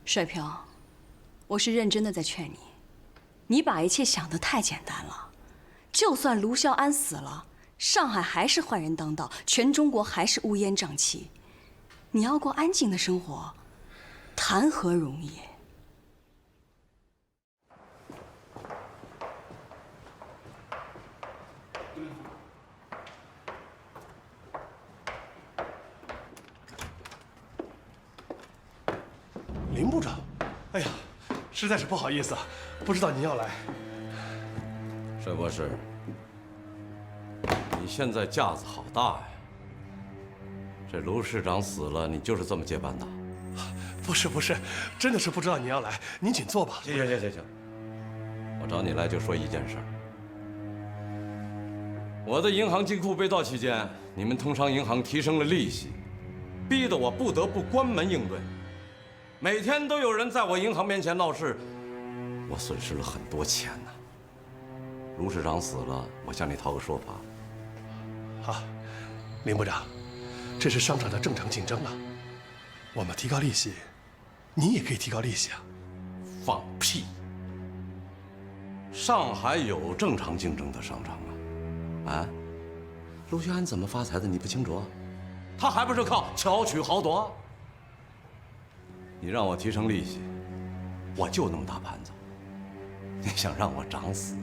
帅飘，我是认真的在劝你，你把一切想得太简单了。就算卢孝安死了，上海还是坏人当道，全中国还是乌烟瘴气。你要过安静的生活，谈何容易？林部长，哎呀，实在是不好意思啊，不知道您要来。帅博士，你现在架子好大呀！这卢市长死了，你就是这么接班的？不是，真的是不知道您要来，您请坐吧。行，我找你来就说一件事儿。我的银行金库被盗期间，你们通商银行提升了利息，逼得我不得不关门应对。每天都有人在我银行面前闹事，我损失了很多钱呐。卢市长死了，我向你讨个说法。好，林部长，这是商场的正常竞争啊。我们提高利息，你也可以提高利息啊。放屁！上海有正常竞争的商场啊！啊，卢学安怎么发财的你不清楚？他还不是靠巧取豪夺？你让我提升利息，我就那么大盘子。你想让我涨死？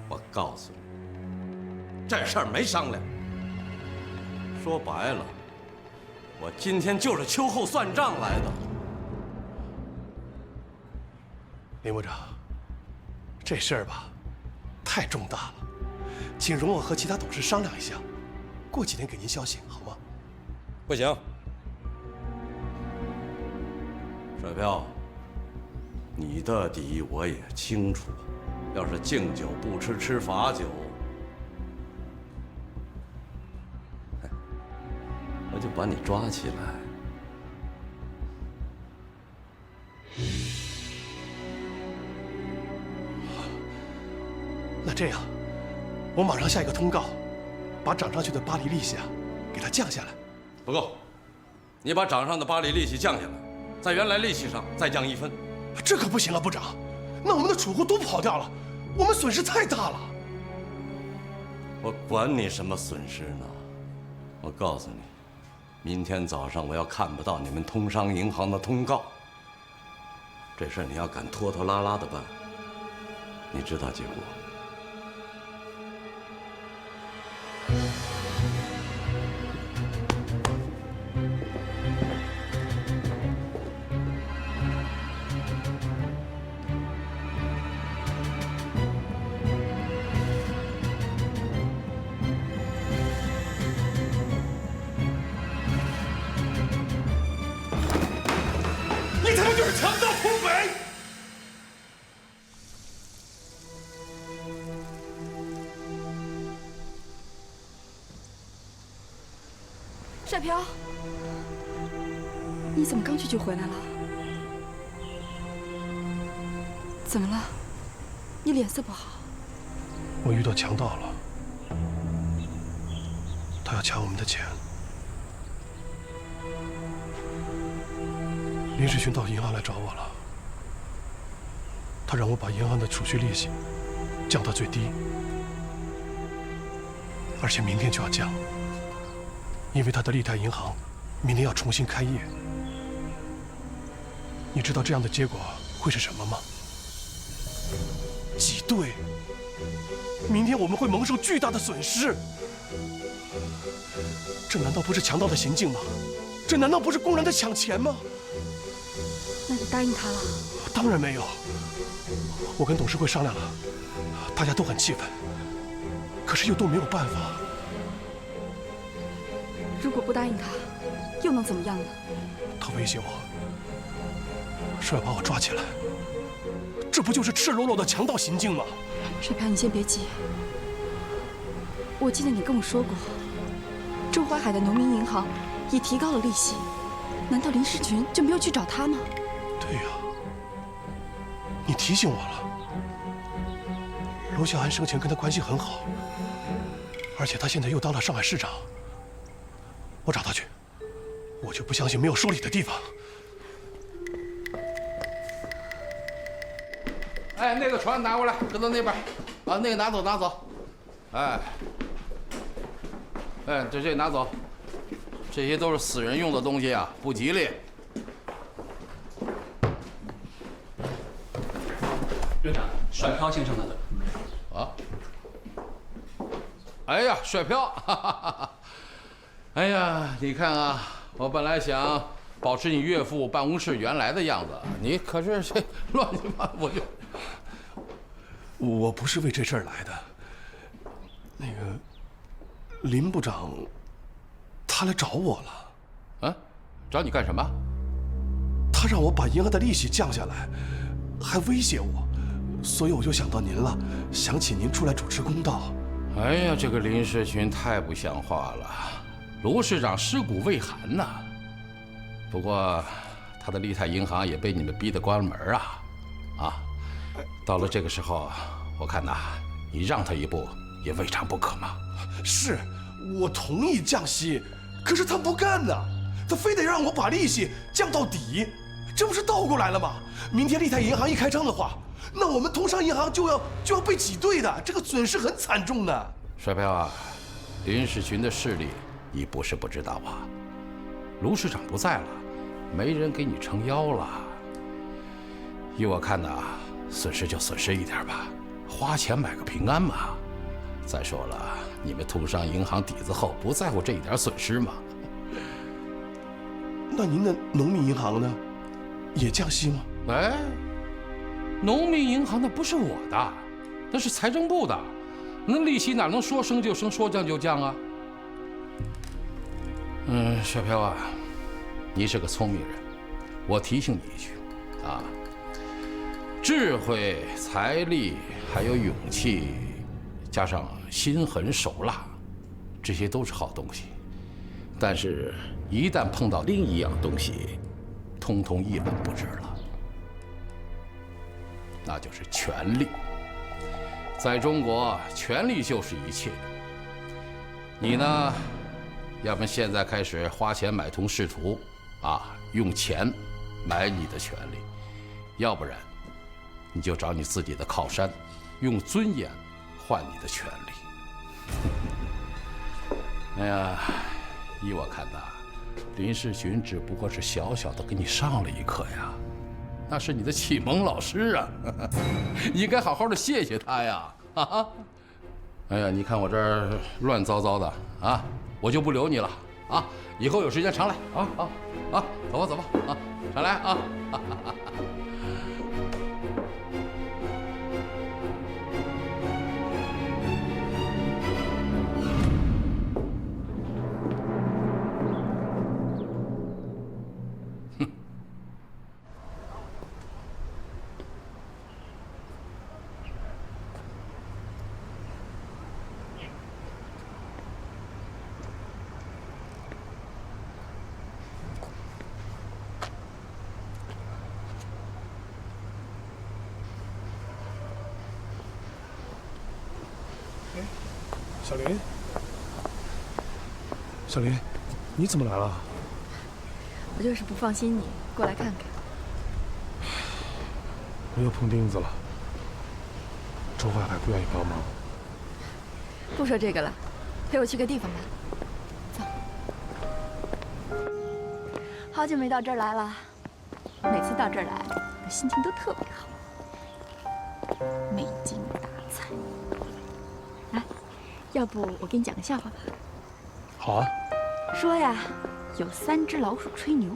我告诉你，这事儿没商量。说白了，我今天就是秋后算账来的。林部长，这事儿吧，太重大了，请容我和其他董事商量一下，过几天给您消息，好吗？不行，帅飘，你的底我也清楚。要是敬酒不吃吃罚酒，我就把你抓起来。那这样，我马上下一个通告，把涨上去的巴黎利息啊，给它降下来。不够，你把涨上的巴黎利息降下来，在原来利息上再降1分。这可不行啊，部长，那我们的储户都跑掉了，我们损失太大了。我管你什么损失呢？我告诉你，明天早上我要看不到你们通商银行的通告。这事儿你要敢拖拖拉拉的办，你知道结果。你他妈就是强盗土匪！帅飘，你怎么刚去就回来了？怎么了？你脸色不好。我遇到强盗了，他要抢我们的钱。林世群到银行来找我了，他让我把银行的储蓄利息降到最低，而且明天就要降，因为他的利泰银行明天要重新开业。你知道这样的结果会是什么吗？挤兑。明天我们会蒙受巨大的损失。这难道不是强盗的行径吗？这难道不是公然的抢钱吗？那你答应他了？当然没有。我跟董事会商量了，大家都很气愤，可是又都没有办法。如果不答应他，又能怎么样呢？他威胁我，说要把我抓起来，这不就是赤裸裸的强盗行径吗？水瓢，你先别急。我记得你跟我说过，周淮海的农民银行也提高了利息，难道林世群就没有去找他吗？对呀，你提醒我了。卢小安生前跟他关系很好，而且他现在又当了上海市长。我找他去，我就不相信没有说理的地方。哎，那个船拿过来，搁到那边。啊，那个拿走拿走。哎，这拿走。这些都是死人用的东西啊，不吉利。院长，甩票先生那的。啊？哎呀，甩票！哈哈哈！哎呀，你看啊，我本来想保持你岳父办公室原来的样子，你可是这乱七八糟，我不是为这事儿来的。那个林部长，他来找我了。啊？找你干什么？他让我把银行的利息降下来，还威胁我，所以我就想到您了，想请您出来主持公道。哎呀，这个林世群太不像话了，卢市长尸骨未寒呐。不过，他的利泰银行也被你们逼得关了门啊！啊，到了这个时候，我看呐，你让他一步也未尝不可嘛。是，我同意降息，可是他不干呢，他非得让我把利息降到底，这不是倒过来了吗？明天利泰银行一开张的话，那我们通商银行就要被挤兑的，这个损失很惨重的。帅票啊，林世群的势力你不是不知道吧？卢市长不在了，没人给你撑腰了。依我看呐，损失就损失一点吧，花钱买个平安嘛。再说了，你们通商银行底子厚，不在乎这一点损失吗？那您的农民银行呢，也降息吗？哎，农民银行那不是我的，那是财政部的，那利息哪能说升就升，说降就降啊？帅票啊，你是个聪明人，我提醒你一句，啊，智慧、财力还有勇气，加上心狠手辣，这些都是好东西。但是，一旦碰到另一样东西，通通一文不值了，那就是权力。在中国，权力就是一切。你呢？要么现在开始花钱买通仕途，啊，用钱买你的权利；要不然，你就找你自己的靠山，用尊严换你的权利。哎呀，依我看呐，林世群只不过是小小的给你上了一课呀，那是你的启蒙老师啊，你应该好好的谢谢他呀！啊，哎呀，你看我这儿乱糟糟的啊！我就不留你了啊！以后有时间常来啊！走吧走吧啊，常来啊！小林，小林，你怎么来了？我就是不放心你，过来看看。我又碰钉子了。周淮海不愿意帮忙。不说这个了，陪我去个地方吧。走。好久没到这儿来了，每次到这儿来，我心情都特别好。没精打采。来，要不我给你讲个笑话吧？好啊。说呀，有3只老鼠吹牛。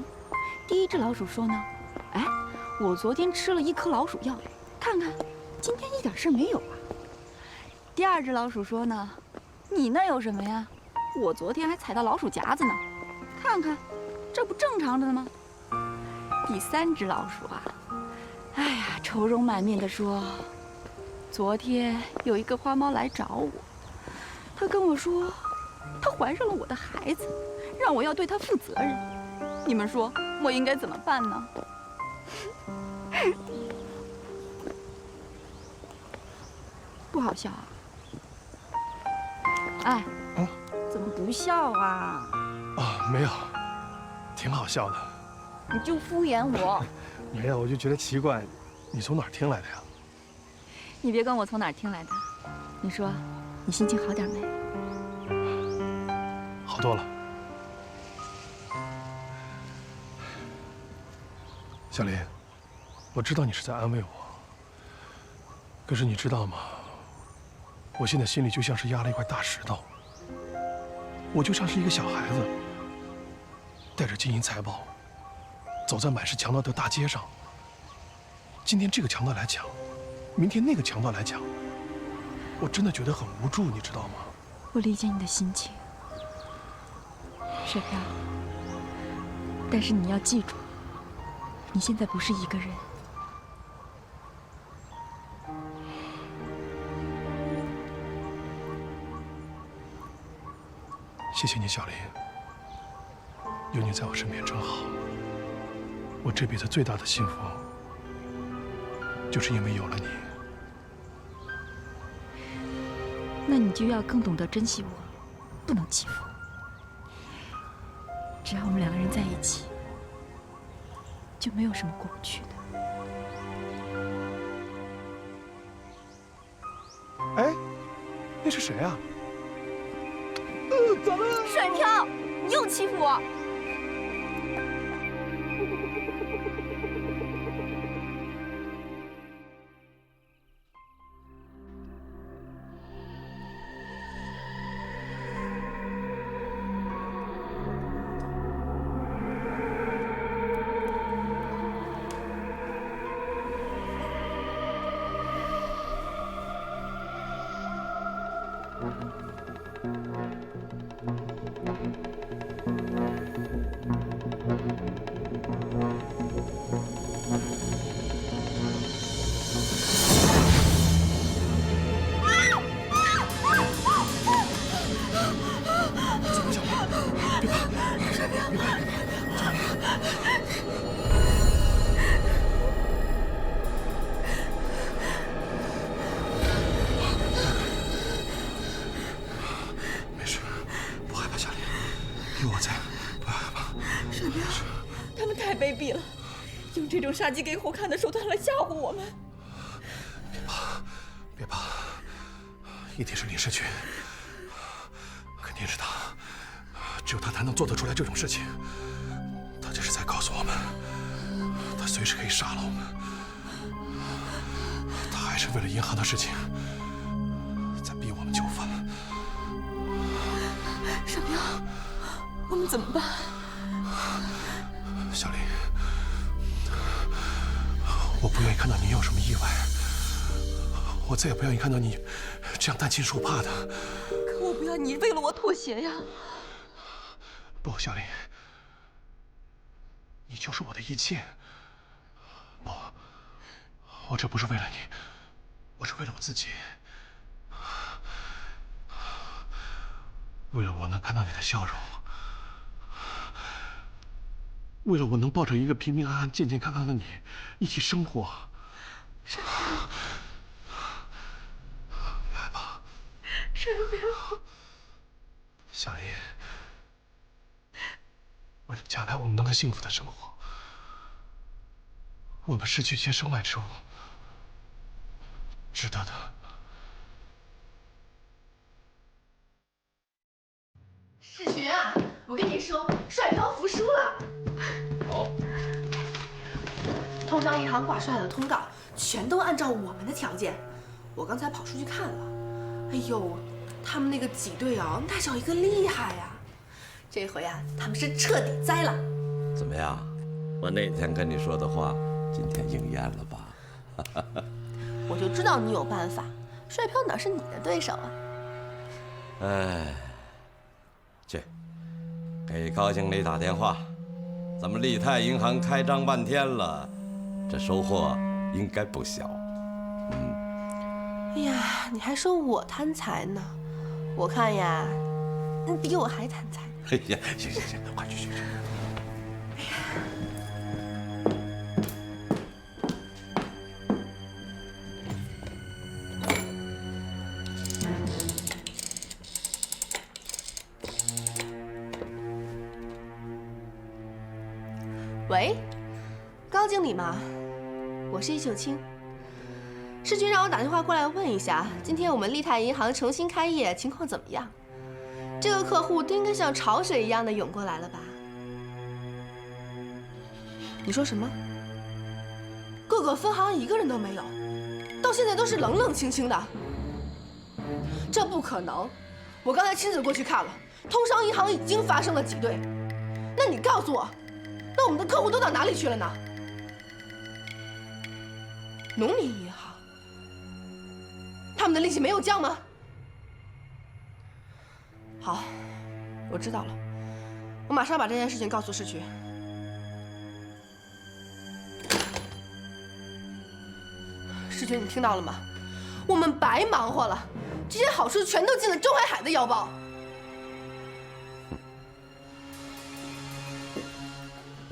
第一只老鼠说呢，哎，我昨天吃了1颗老鼠药，看看今天一点事没有啊。第二只老鼠说呢，你那有什么呀？我昨天还踩到老鼠夹子呢，看看这不正常的吗？第3只老鼠啊，哎呀，愁容满面地说，昨天有一个花猫来找我，她跟我说，她怀上了我的孩子，让我要对她负责任。你们说我应该怎么办呢？不好笑啊？哎，怎么不笑啊？啊，没有，挺好笑的。你就敷衍我。没有，我就觉得奇怪，你从哪儿听来的呀？你别管我从哪儿听来的，你说你心情好点没？好多了。小林，我知道你是在安慰我，可是你知道吗？我现在心里就像是压了一块大石头，我就像是一个小孩子，带着金银财宝，走在满是强盗的大街上。今天这个强盗来抢，明天那个强盗来抢，我真的觉得很无助，你知道吗？我理解你的心情，水飘。但是你要记住，你现在不是一个人。谢谢你，小林，有你在我身边真好。我这辈子最大的幸福，就是因为有了你。那你就要更懂得珍惜我，不能欺负我。只要我们两个人在一起，就没有什么过不去的。哎，那是谁啊？水飘，你又欺负我！没事，不害怕，小林，有我在，不要害怕。水彪，他们太卑鄙了，用这种杀鸡给猴看的手段来吓唬我们。别怕，别怕，一定是林世群，肯定是他，只有他才能做得出来这种事情。他这是在告诉我们，他随时可以杀了我们。他还是为了银行的事情，在逼我们就范。水彪，我们怎么办？小林，我不愿意看到你有什么意外，我再也不愿意看到你这样担惊受怕的。可我不要你为了我妥协呀！不，小林，你就是我的一切。不，我这不是为了你，我是为了我自己，为了我能看到你的笑容，为了我能抱着一个平平安安、健健康康的你一起生活。水彪，别害怕，水彪，小林，为了将来我们能够幸福的生活，我们失去些身外之物，值得的。世群啊，我跟你说，帅飘服输了。好，通商银行挂帅的通告全都按照我们的条件。我刚才跑出去看了，哎呦，他们那个挤兑啊，那叫一个厉害呀！这回啊，他们是彻底栽了。怎么样？我那天跟你说的话，今天应验了吧？我就知道你有办法，帅飘哪是你的对手啊？哎，去给高经理打电话，咱们利泰银行开张半天了，这收获应该不小。哎呀，你还说我贪财呢？我看呀，你比我还贪财。哎呀，行行行，快去。喂，高经理吗？我是易秀清。世军让我打电话过来问一下，今天我们利泰银行重新开业，情况怎么样？这个客户都应该像潮水一样的涌过来了吧？你说什么？各个分行一个人都没有，到现在都是冷冷清清的。这不可能！我刚才亲自过去看了，通商银行已经发生了挤兑。那你告诉我，那我们的客户都到哪里去了呢？农民银行，他们的利息没有降吗？好，我知道了，我马上把这件事情告诉市局。市局，你听到了吗？我们白忙活了，这些好处全都进了周海海的腰包。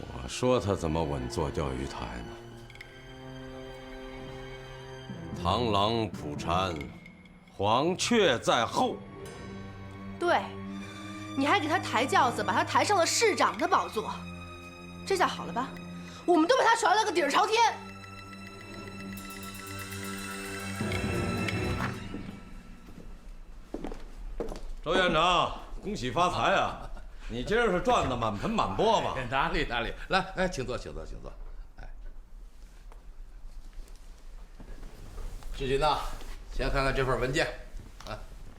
我说他怎么稳坐钓鱼台呢？螳螂捕蝉，黄雀在后。对，你还给他抬轿子，把他抬上了市长的宝座，这下好了吧？我们都被他甩了个底儿朝天。周院长，恭喜发财啊！你今儿是赚得满盆满钵吧？哪里，来，哎，请坐。哎，志军呐，先看看这份文件。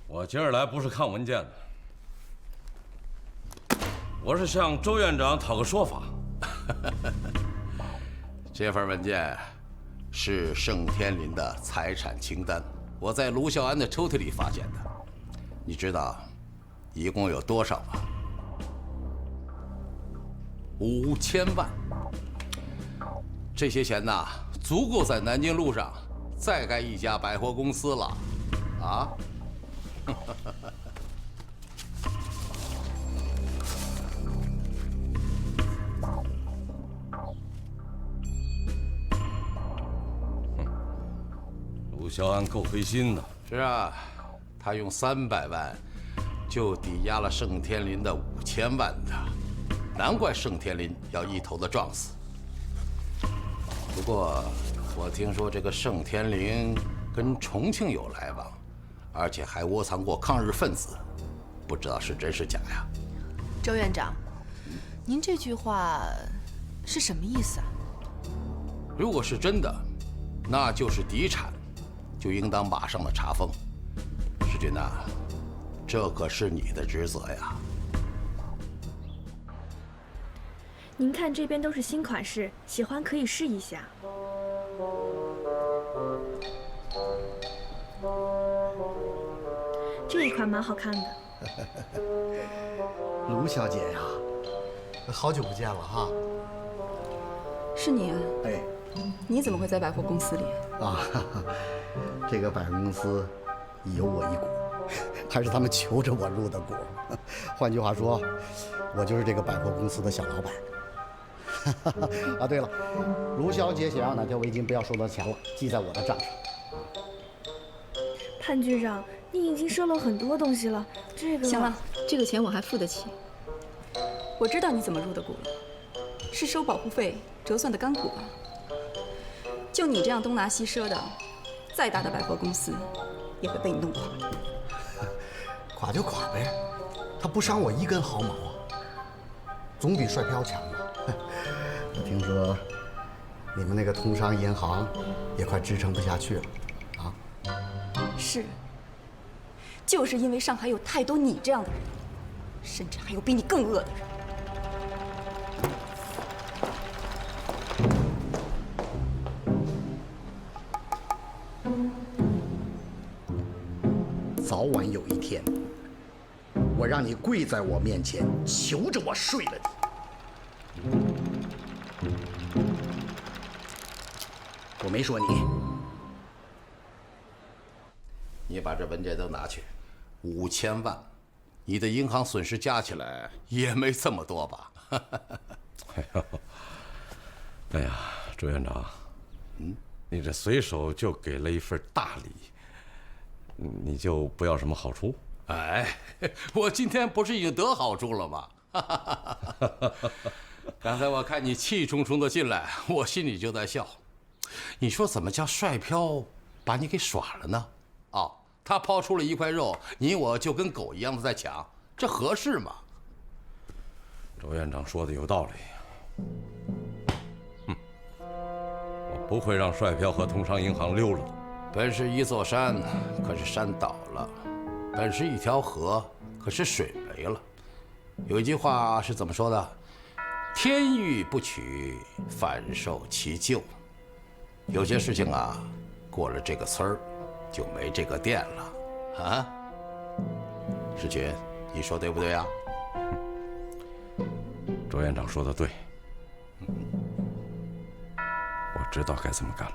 我今儿来不是看文件的，我是向周院长讨个说法。这份文件是盛天林的财产清单，我在卢孝安的抽屉里发现的。你知道一共有多少吗？5000万。这些钱呐，足够在南京路上再盖一家百货公司了，啊！卢孝安够黑心的。是啊，他用300万就抵押了盛天林的5000万的，难怪盛天林要一头的撞死。不过我听说这个盛天林跟重庆有来往，而且还窝藏过抗日分子，不知道是真是假呀？周院长，您这句话是什么意思啊？如果是真的，那就是敌产，就应当马上的查封。世军呐，这可是你的职责呀。您看这边都是新款式，喜欢可以试一下。这一款蛮好看的。卢小姐呀，好久不见了哈。是你啊？哎，你怎么会在百货公司里？啊，这个百货公司有我一股，还是他们求着我入的股。换句话说，我就是这个百货公司的小老板。啊，对了，卢小姐想要哪条围巾不要收到钱了，记在我的账上。潘局长，你已经收了很多东西了，这个行了，这个钱我还付得起。我知道你怎么入的股了，是收保护费折算的干股吧？就你这样东拿西赊的，再大的百货公司也会被你弄垮。垮就垮呗，它不伤我一根毫毛啊，总比帅飘强嘛。我听说你们那个通商银行也快支撑不下去了啊。是，就是因为上海有太多你这样的人，甚至还有比你更恶的人。早晚有一天，我让你跪在我面前，求着我睡了你。我没说你。你把这文件都拿去，5000万，你的银行损失加起来也没这么多吧？哎呀，周院长，你这随手就给了一份大礼，你就不要什么好处？哎，我今天不是已经得好处了吗？刚才我看你气冲冲的进来，我心里就在笑。你说怎么叫帅飘把你给耍了呢？哦，他抛出了一块肉，你我就跟狗一样的在抢，这合适吗？周院长说的有道理。我不会让帅票和通商银行溜了的。本是一座山，可是山倒了；本是一条河，可是水没了。有一句话是怎么说的？天欲不取，反受其咎。有些事情啊，过了这个村儿，就没这个店了啊。世群，你说对不对啊？周院长说的对，我知道该怎么干了。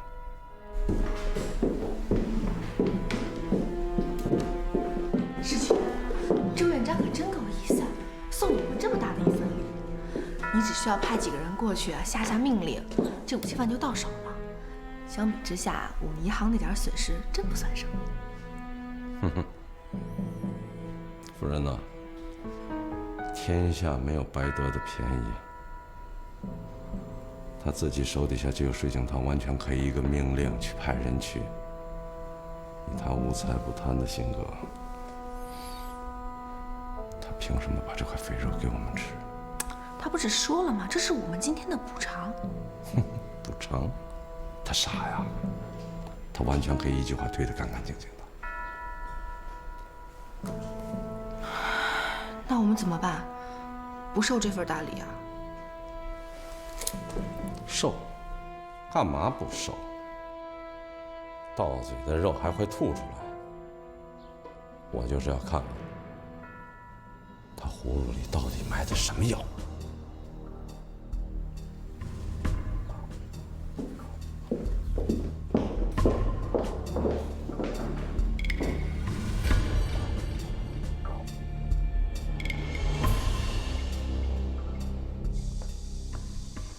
世群，周院长可真够意思，送我们这么大的一份礼。你只需要派几个人过去下命令，这武器饭就到手了。相比之下，我们银行那点损失真不算什么。夫人呐，天下没有白得的便宜。他自己手底下就有水井汤，完全可以一个命令去派人去。以他无财不贪的性格，他凭什么把这块肥肉给我们吃？他不是说了吗？这是我们今天的补偿。补偿？他傻呀！他完全可以一句话推得干干净净的。那我们怎么办？不受这份大礼啊？受？干嘛不受？到嘴的肉还会吐出来。我就是要看看他葫芦里到底埋的什么药。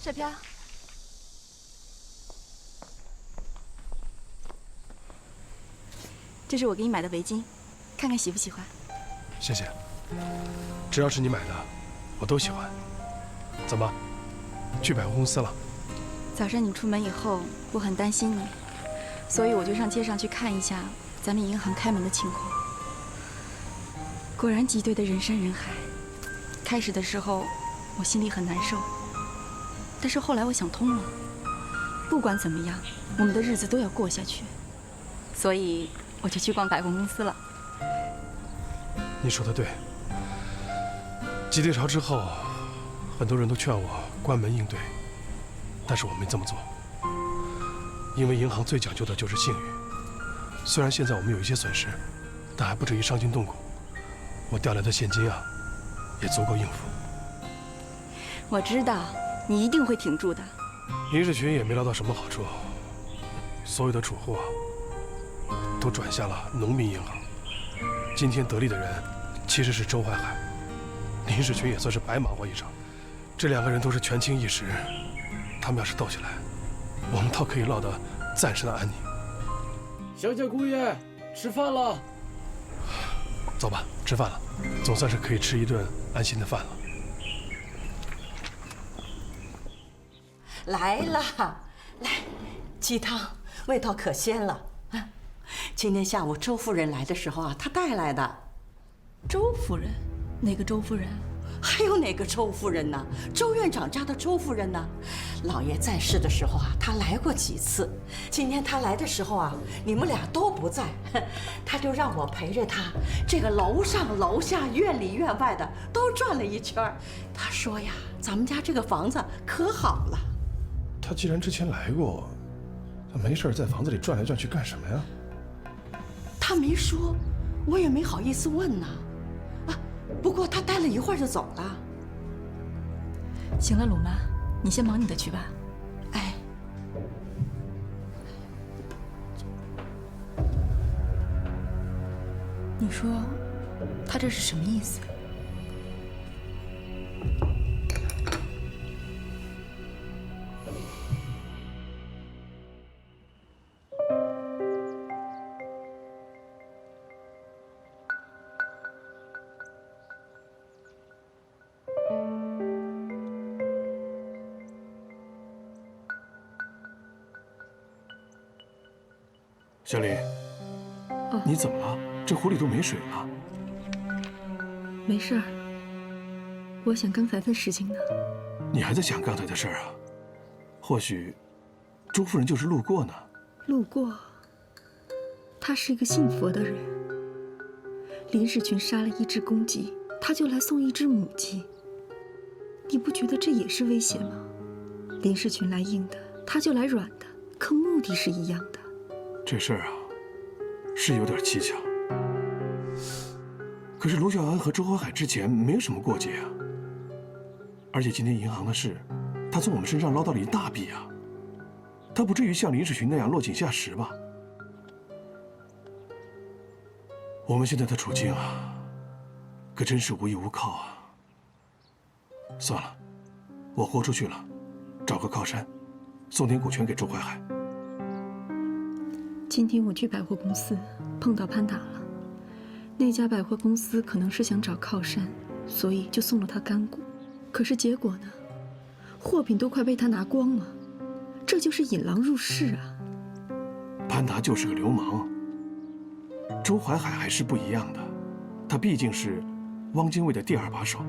帅飘，这是我给你买的围巾，看看喜不喜欢。谢谢，只要是你买的，我都喜欢。怎么，去百货公司了？早上你出门以后，我很担心你，所以我就上街上去看一下咱们银行开门的情况。果然挤兑的人山人海。开始的时候，我心里很难受。但是后来我想通了，不管怎么样，我们的日子都要过下去，所以我就去逛百货公司了。你说的对，挤兑潮之后，很多人都劝我关门应对，但是我没这么做，因为银行最讲究的就是信誉。虽然现在我们有一些损失，但还不至于伤筋动骨。我调来的现金啊，也足够应付。我知道。你一定会挺住的。殷世群也没捞到什么好处，所有的储户都转向了农民银行。今天得利的人其实是周淮海，殷世群也算是白忙活一场。这两个人都是权倾一时，他们要是斗起来，我们倒可以落得暂时的安宁。小姐姑爷，吃饭了。走吧，吃饭了，总算是可以吃一顿安心的饭了。来了，来，鸡汤味道可鲜了啊！今天下午周夫人来的时候啊，她带来的。周夫人？哪个周夫人？还有哪个周夫人呢？周院长家的周夫人呢？老爷在世的时候啊，她来过几次。今天她来的时候啊，你们俩都不在，她就让我陪着她，这个楼上楼下、院里院外的都转了一圈。她说呀，咱们家这个房子可好了。他既然之前来过，他没事在房子里转来转去干什么呀？他没说，我也没好意思问呢。啊，不过他待了一会儿就走了。行了，鲁妈，你先忙你的去吧。哎，你说，他这是什么意思？小李，你怎么了？这壶里都没水了。没事儿，我想刚才的事情呢。你还在想刚才的事儿啊？或许，周夫人就是路过呢。路过。他是一个信佛的人。林世群杀了一只公鸡，他就来送一只母鸡。你不觉得这也是危险吗？林世群来硬的，他就来软的，可目的是一样的。这事儿啊，是有点蹊跷。可是卢孝安和周淮海之前没有什么过节啊。而且今天银行的事，他从我们身上捞到了一大笔啊。他不至于像林世群那样落井下石吧？我们现在的处境啊，可真是无依无靠啊。算了，我豁出去了，找个靠山，送点股权给周淮海。今天我去百货公司碰到潘达了，那家百货公司可能是想找靠山，所以就送了他干股。可是结果呢，货品都快被他拿光了，这就是引狼入室啊！潘达就是个流氓。周淮海还是不一样的，他毕竟是汪精卫的第2把手，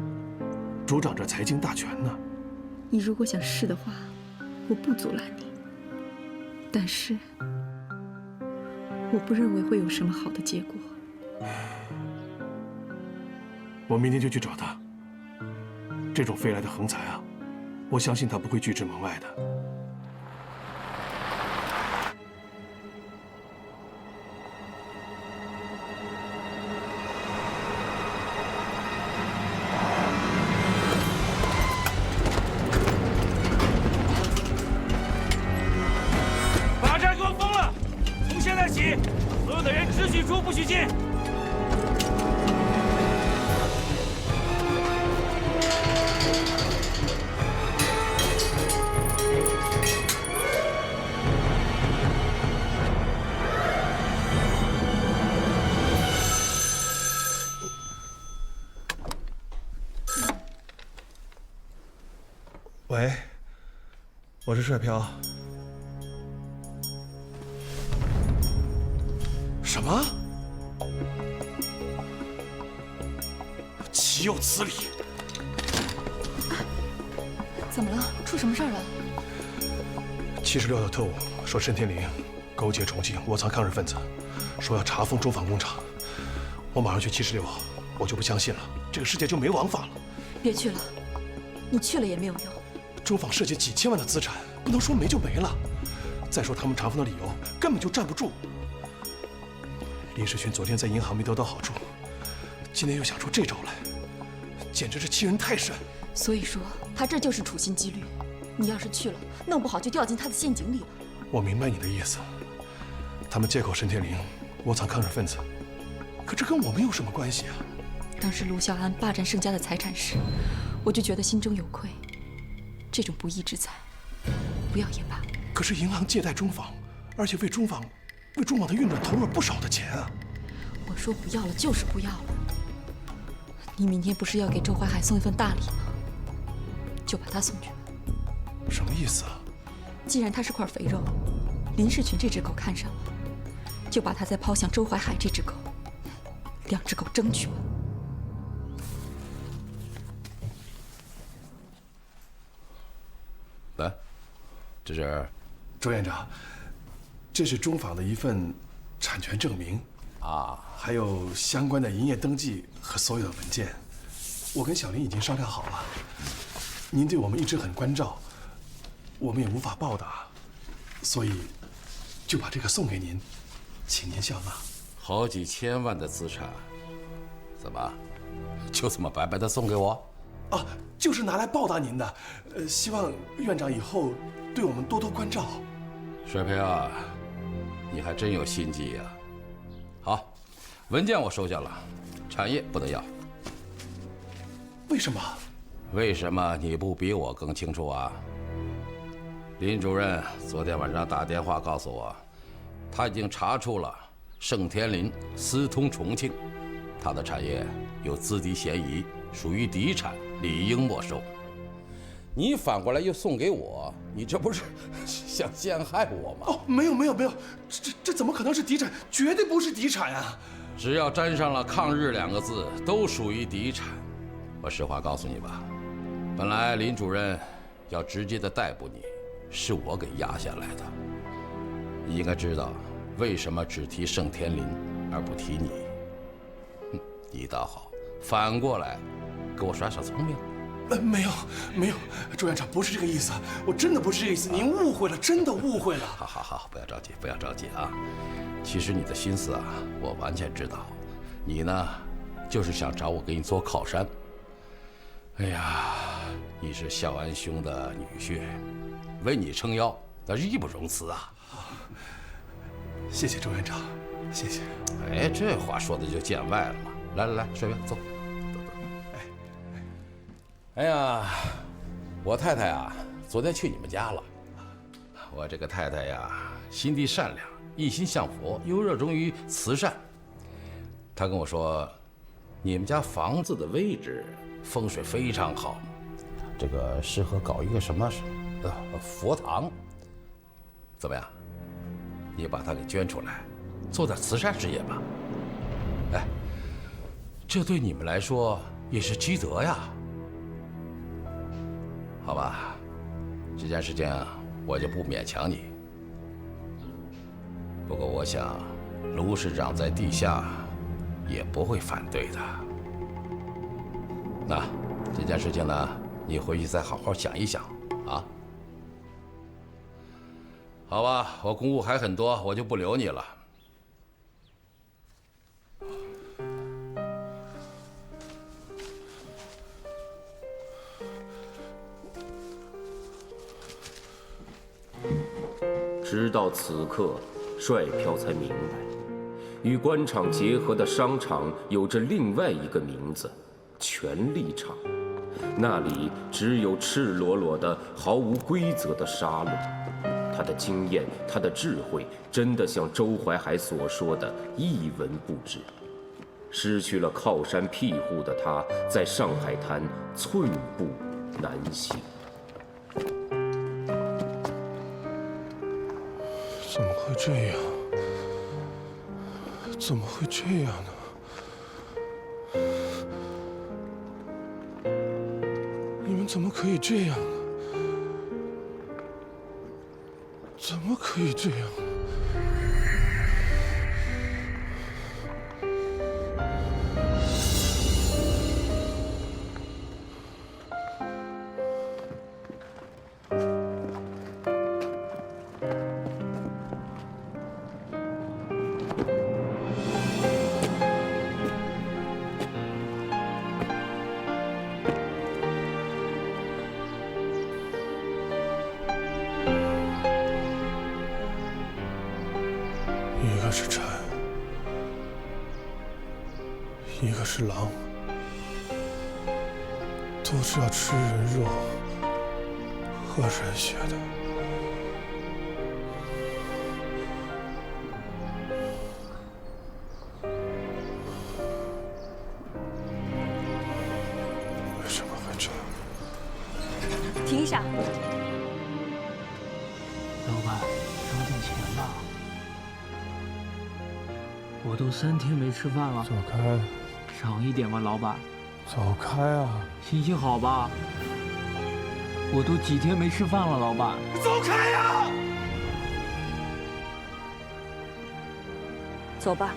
主掌着财经大权呢。你如果想试的话，我不阻拦你，但是我不认为会有什么好的结果。我明天就去找他。这种飞来的横财啊，我相信他不会拒之门外的。把这儿给我封了！从现在起，所有的人只许出不许进。喂，我是帅飘。什么？岂有此理！怎么了？出什么事儿了？76的特务说申天林勾结重庆窝藏抗日分子，说要查封中纺工厂。我马上去76号，我就不相信了，这个世界就没王法了。别去了，你去了也没有用。中纺涉及几千万的资产，不能说没就没了。再说他们查封的理由根本就站不住。林世群昨天在银行没得到好处，今天又想出这招来，简直是欺人太甚。所以说他这就是处心积虑。你要是去了，弄不好就掉进他的陷阱里了。我明白你的意思，他们借口申天林窝藏抗日分子，可这跟我们有什么关系啊？当时卢孝安霸占盛家的财产时，我就觉得心中有愧。这种不义之财，不要也罢。可是银行借贷中纺，而且为中纺的运转投入了不少的钱啊！我说不要了就是不要了。你明天不是要给周淮海送一份大礼吗？就把他送去吧。什么意思啊？既然他是块肥肉，林世群这只狗看上了，就把他再抛向周淮海这只狗，2只狗争去吧。来，这是周院长，这是中纺的一份产权证明啊，还有相关的营业登记和所有的文件。我跟小林已经商量好了，您对我们一直很关照，我们也无法报答，所以就把这个送给您，请您笑纳。好几千万的资产，怎么就这么白白的送给我？啊，就是拿来报答您的，希望院长以后对我们多多关照。水培啊，你还真有心机呀！好，文件我收下了，产业不能要。为什么？为什么你不比我更清楚啊？林主任昨天晚上打电话告诉我，他已经查出了盛天林私通重庆，他的产业有资敌嫌疑，属于敌产，理应没收。你反过来又送给我，你这不是想陷害我吗？哦，没有，这怎么可能是嫡产？绝对不是嫡产啊！只要沾上了抗日2个字，都属于嫡产。我实话告诉你吧，本来林主任要直接的逮捕你，是我给压下来的。你应该知道，为什么只提盛天林而不提你？哼，你倒好，反过来给我耍小聪明。没有，朱院长不是这个意思，我真的不是这个意思，您误会了，真的误会了。好，不要着急啊！其实你的心思啊，我完全知道。你呢，就是想找我给你做靠山。哎呀，你是孝安兄的女婿，为你撑腰，那义不容辞啊！谢谢朱院长，谢谢。哎，这话说的就见外了嘛。来，水边走。哎呀，我太太啊，昨天去你们家了。我这个太太呀，心地善良，一心向佛，又热衷于慈善。她跟我说，你们家房子的位置风水非常好，这个适合搞一个什么佛堂。怎么样？你把它给捐出来，做点慈善事业吧。哎，这对你们来说也是积德呀。好吧，这件事情我就不勉强你。不过我想，卢市长在地下也不会反对的。那这件事情呢，你回去再好好想一想啊。好吧，我公务还很多，我就不留你了。直到此刻，帅飘才明白，与官场结合的商场有着另外一个名字——权力场。那里只有赤裸裸的、毫无规则的杀戮。他的经验，他的智慧，真的像周怀海所说的一文不值。失去了靠山庇护的他，在上海滩寸步难行。怎么会这样？怎么会这样呢？你们怎么可以这样呢？怎么可以这样？一个是蝉，一个是狼，都是要吃人肉、喝人血的。为什么会这样？停一下。老板，省点钱吧。我都3天没吃饭了。走开！少一点吧，老板。走开啊！行行好吧。我都几天没吃饭了，老板。走开呀！走吧。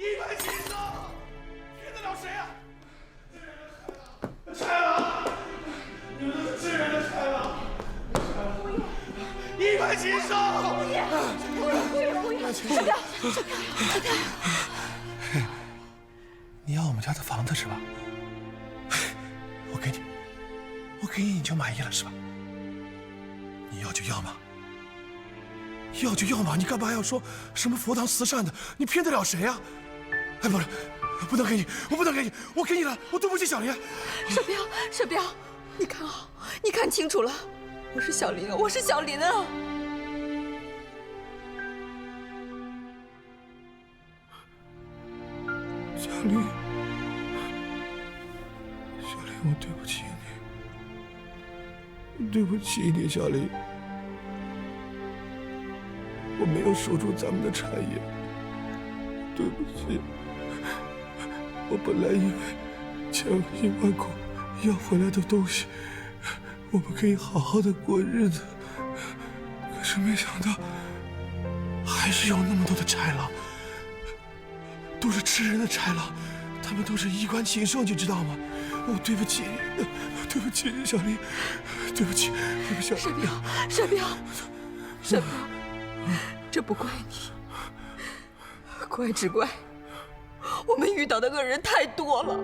一盘棋手，骗得了谁啊？拆了！你们都是智人的拆了！一盘棋手！撤掉！你要我们家的房子是吧？我给你就满意了是吧？你要就要嘛。要就要嘛，你干嘛要说什么佛堂慈善的？你骗得了谁啊？哎，不是，不能给你，我不能给你，我给你了，我对不起小林。沈彪，沈彪，你看好，你看清楚了，我是小林啊，我是小林啊。小林，我对不起你，对不起你，小林，我没有守住咱们的产业，对不起。我本来以为抢1万口要回来的东西，我们可以好好的过日子，可是没想到还是有那么多的豺狼，都是吃人的豺狼，他们都是衣冠禽兽，你知道吗？我对不起你，对不起你，小林，对不起，对不起。沈彪，沈彪，沈彪，这不怪你，怪只怪我们遇到的恶人太多了。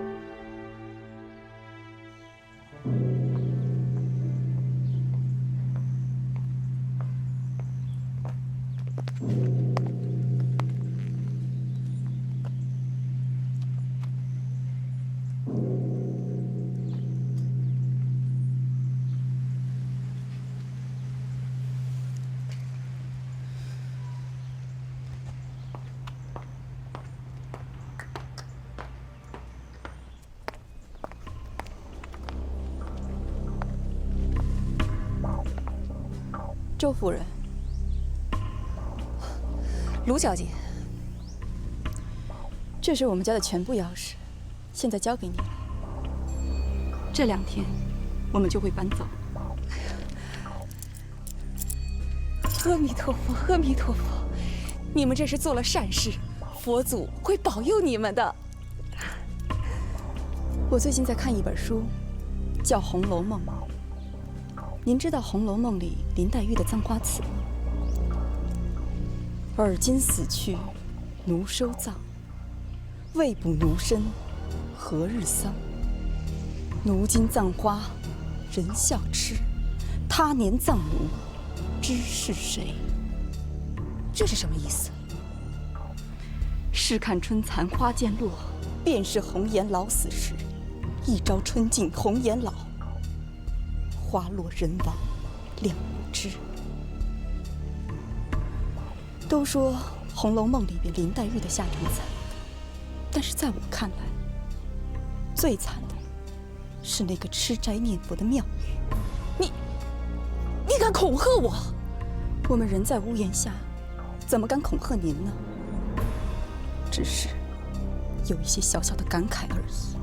周夫人，卢小姐，这是我们家的全部钥匙，现在交给你了。这2天，我们就会搬走。阿弥陀佛，阿弥陀佛，你们这是做了善事，佛祖会保佑你们的。我最近在看一本书，叫《红楼梦》。您知道《红楼梦》里林黛玉的葬花词吗？而今死去，奴收葬。未卜奴身，何日丧？奴今葬花，人笑痴。他年葬奴，知是谁？这是什么意思？试看春残花渐落，便是红颜老死时。一朝春尽红颜老。花落人亡，两无知。都说《红楼梦》里边林黛玉的下场惨，但是在我看来，最惨的是那个吃斋念佛的妙女。你敢恐吓我？我们人在屋檐下，怎么敢恐吓您呢？只是有一些小小的感慨而已。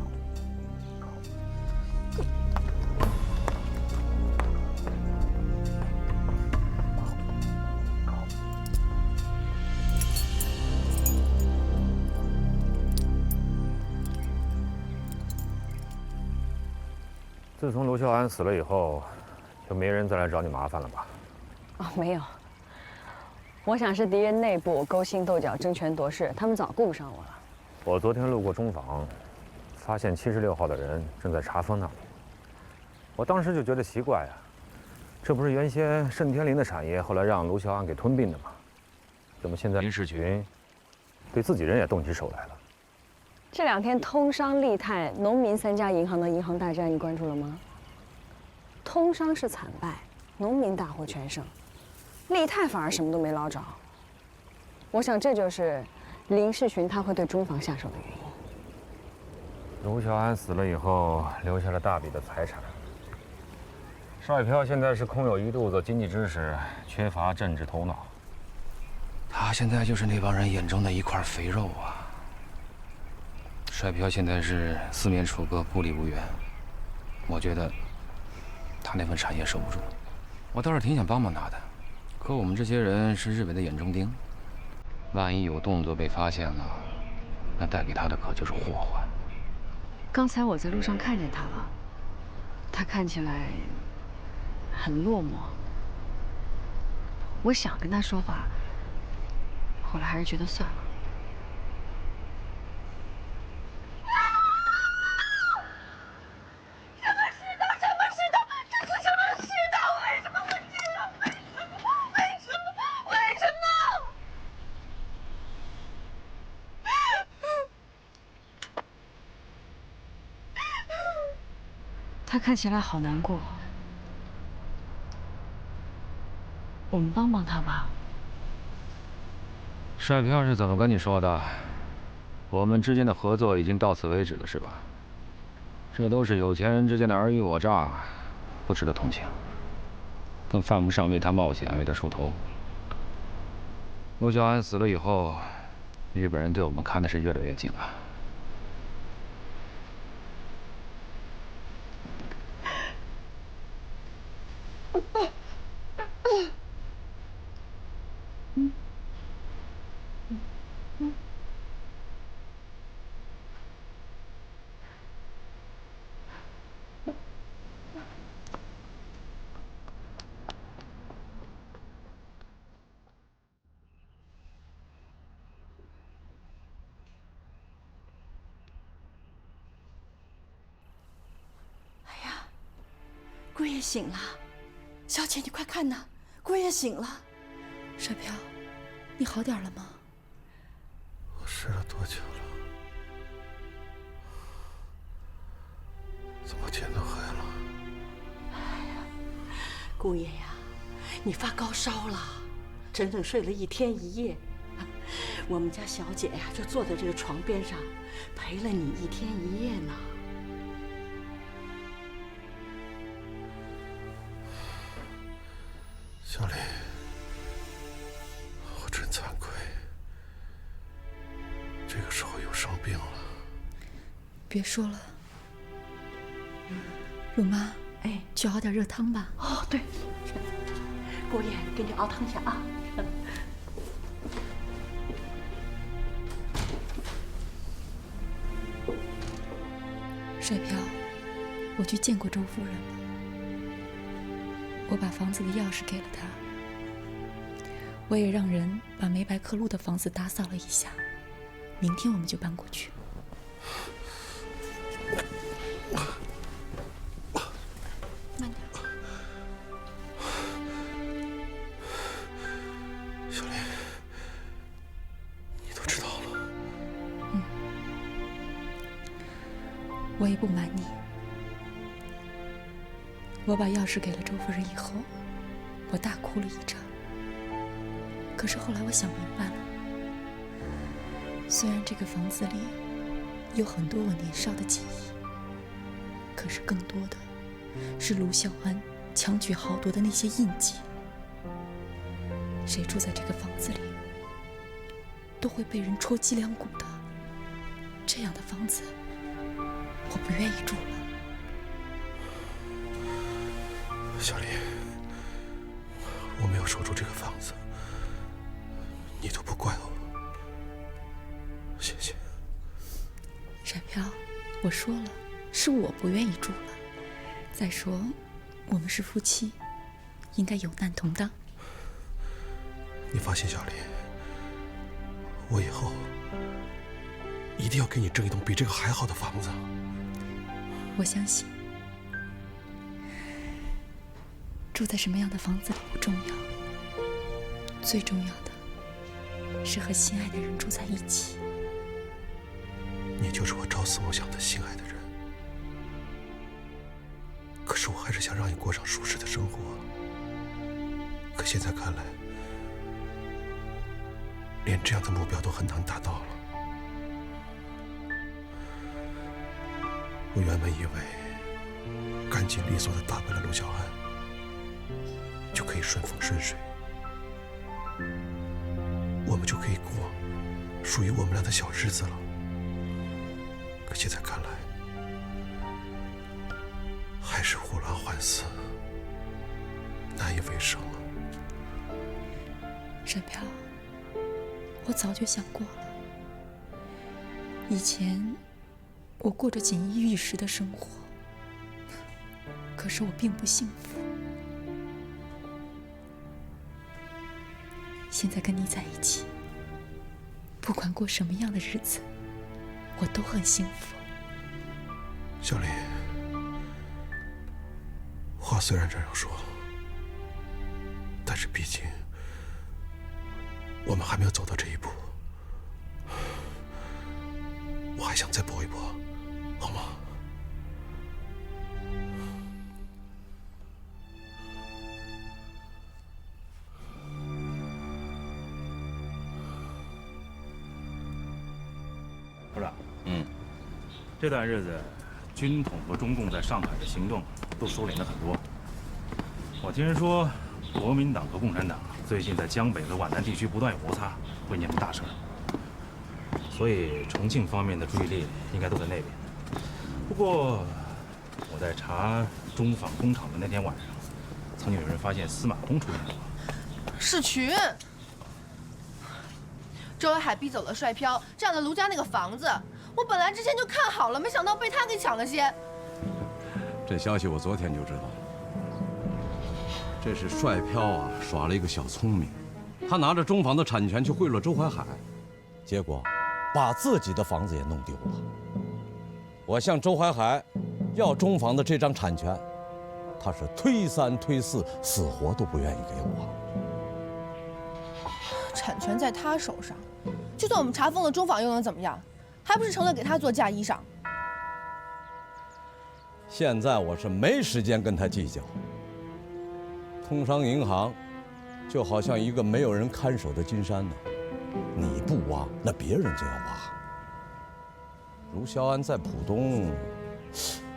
自从卢孝安死了以后，就没人再来找你麻烦了吧？哦，没有。我想是敌人内部勾心斗角、争权夺势，他们早顾不上我了。我昨天路过中坊，发现76号的人正在查封那里。我当时就觉得奇怪啊，这不是原先盛天林的产业，后来让卢孝安给吞并的吗？怎么现在林世群对自己人也动起手来了？这2天通商、利泰、农民3家银行的银行大战，你关注了吗？通商是惨败，农民大获全胜，利泰反而什么都没捞着。我想这就是林世群他会对中房下手的原因。卢孝安死了以后，留下了大笔的财产。帅飘现在是空有一肚子经济知识，缺乏政治头脑。他现在就是那帮人眼中的一块肥肉啊！帅飘现在是4面楚歌，不离不远。我觉得他那份产业守不住，我倒是挺想帮帮他的。可我们这些人是日伪的眼中钉，万一有动作被发现了，那带给他的可就是祸患。刚才我在路上看见他了，他看起来很落寞。我想跟他说话，后来还是觉得算了。这是什么世道？为什么会这样？为什么？他看起来好难过，我们帮帮他吧。帅票是怎么跟你说的？我们之间的合作已经到此为止了，是吧？这都是有钱人之间的尔虞我诈，不值得同情，更犯不上为他冒险，为他出头。陆小安死了以后，日本人对我们看的是越来越紧了。姑爷醒了，小姐你快看呐，姑爷醒了。帅飘，你好点了吗？我睡了多久了？怎么天都黑了？姑爷呀，你发高烧了，整整睡了1天1夜。我们家小姐呀，就坐在这个床边上，陪了你1天1夜呢。小丽，我真惭愧，这个时候又生病了。别说了，乳妈，哎，去熬点热汤吧。哦，对，姑爷给你熬汤去啊。帅飘，我去见过周夫人了。我把房子的钥匙给了她，我也让人把梅白克路的房子打扫了一下，明天我们就搬过去。慢点。小丽，你都知道了。我也不瞒你。我把钥匙给了周夫人以后，我大哭了一场。可是后来我想明白了，虽然这个房子里有很多我年少的记忆，可是更多的是卢小安强取豪夺的那些印记。谁住在这个房子里，都会被人戳脊梁骨的。这样的房子，我不愿意住了。小丽，我没有守住这个房子，你都不怪我，谢谢。闪飘，我说了，是我不愿意住了。再说，我们是夫妻，应该有难同当。你放心，小丽，我以后一定要给你挣一栋比这个还好的房子。我相信。住在什么样的房子里不重要，最重要的是和心爱的人住在一起。你就是我朝思暮想的心爱的人，可是我还是想让你过上舒适的生活。可现在看来，连这样的目标都很难达到了。我原本以为干净利索的打败了陆小安，就可以顺风顺水，我们就可以过属于我们俩的小日子了。可现在看来，还是胡乱换死，难以为生了。沈飘，我早就想过了，以前我过着锦衣玉食的生活，可是我并不幸福。现在跟你在一起，不管过什么样的日子，我都很幸福。小丽，话虽然这样说，但是毕竟我们还没有走到这一步，我还想再搏一搏，好吗？这段日子，军统和中共在上海的行动都收敛了很多。我听人说，国民党和共产党最近在江北和皖南地区不断有摩擦，会念出大事儿。所以重庆方面的注意力应该都在那边。不过，我在查中纺工厂的那天晚上，曾经有人发现司马公出现过。是群。周海海逼走了帅飘，占了卢家那个房子。我本来之前就看好了，没想到被他给抢了先。这消息我昨天就知道了。这是帅飘啊，耍了一个小聪明，他拿着中纺的产权去贿赂周淮海，结果把自己的房子也弄丢了。我向周淮海要中纺的这张产权，他是推三推四，死活都不愿意给我。产权在他手上，就算我们查封了中纺，又能怎么样？还不是成了给他做嫁衣裳。现在我是没时间跟他计较。通商银行就好像一个没有人看守的金山呢，你不挖，那别人就要挖。卢肖安在浦东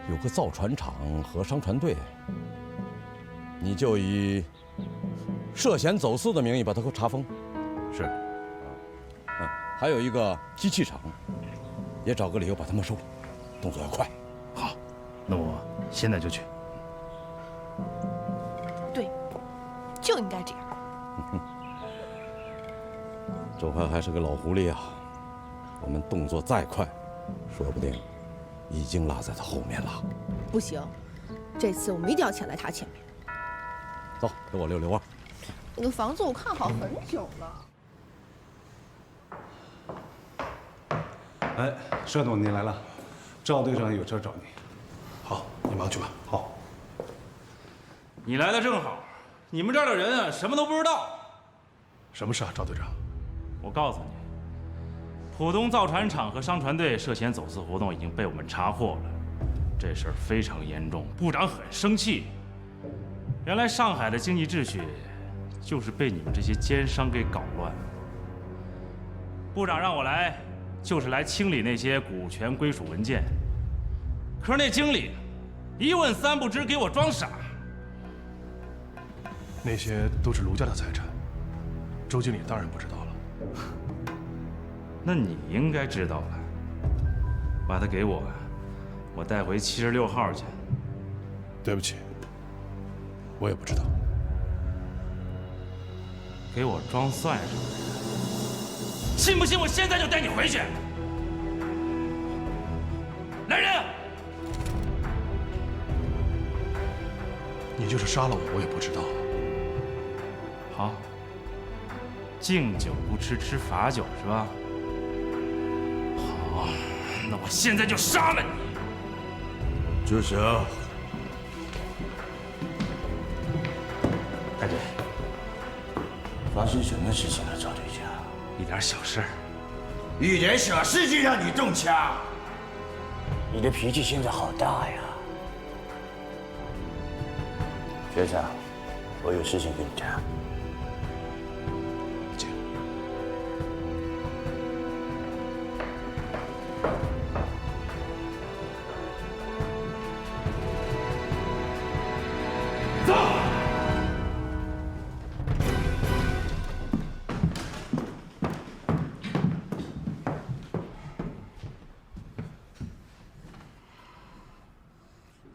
有个造船厂和商船队，你就以涉嫌走私的名义把他给我查封。是。还有一个机器厂，也找个理由把他们收了，动作要快。好，那我现在就去。对，就应该这样。周淮还是个老狐狸啊，我们动作再快，说不定已经落在他后面了。不行，这次我们一定要抢在他前面。走，给我溜溜弯。那个房子我看好很久了。哎，佘总您来了，赵队长有事找你。好，你忙去吧。好。你来的正好，你们这儿的人啊，什么都不知道。什么事啊，赵队长？我告诉你，浦东造船厂和商船队涉嫌走私活动已经被我们查获了，这事儿非常严重，部长很生气。原来上海的经济秩序就是被你们这些奸商给搞乱了。部长让我来，就是来清理那些股权归属文件。可是那经理一问三不知，给我装傻。那些都是卢家的财产，周经理当然不知道了。那你应该知道了，把它给我，我带回76号去。对不起，我也不知道。给我装蒜什么的？信不信我现在就带你回去？来人！你就是杀了我，我也不知道。好，敬酒不吃吃罚酒是吧？好，那我现在就杀了你！住手！大队，发生什么事情了，赵队长？一点小事。一点小事就让你中枪？你的脾气现在好大呀！学长，我有事情跟你谈。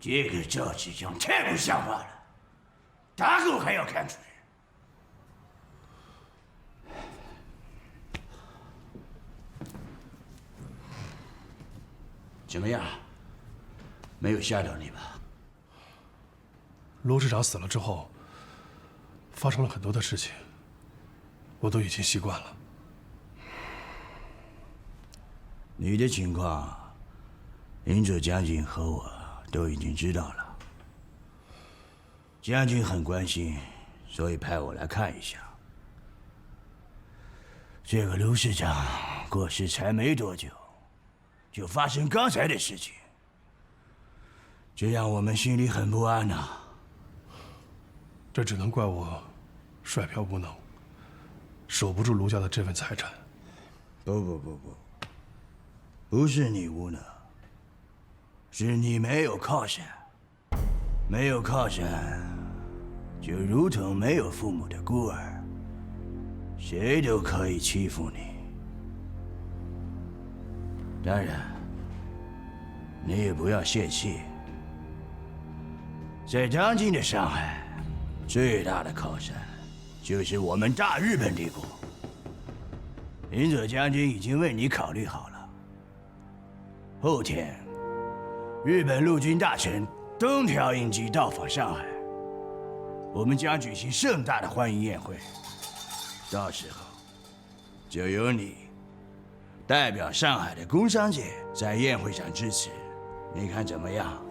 这个赵局长太不像话了，打狗还要看出来。怎么样？没有吓到你吧？卢市长死了之后，发生了很多的事情，我都已经习惯了。你的情况，林佐将军和我都已经知道了。将军很关心，所以派我来看一下。这个卢市长过世才没多久，就发生刚才的事情，这让我们心里很不安呐。这只能怪我帅票无能，守不住卢家的这份财产。不，不是你无能，是你没有靠山。没有靠山，就如同没有父母的孤儿，谁都可以欺负你。当然，你也不要泄气。在当今的上海，最大的靠山就是我们大日本帝国。银佐将军已经为你考虑好了。后天，日本陆军大臣东条英机到访上海，我们将举行盛大的欢迎宴会。到时候，就由你代表上海的工商界在宴会上致辞，你看怎么样？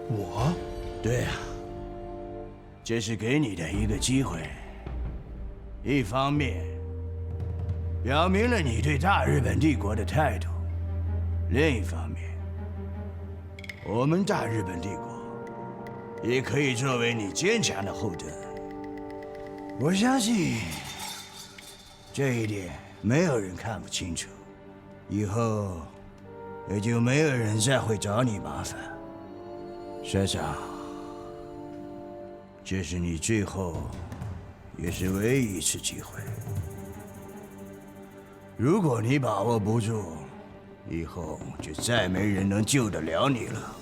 我？对啊，这是给你的一个机会。一方面，表明了你对大日本帝国的态度；另一方面，我们大日本帝国也可以作为你坚强的后盾。我相信这一点没有人看不清楚，以后也就没有人再会找你麻烦。学长，这是你最后也是唯一一次机会。如果你把握不住，以后就再没人能救得了你了。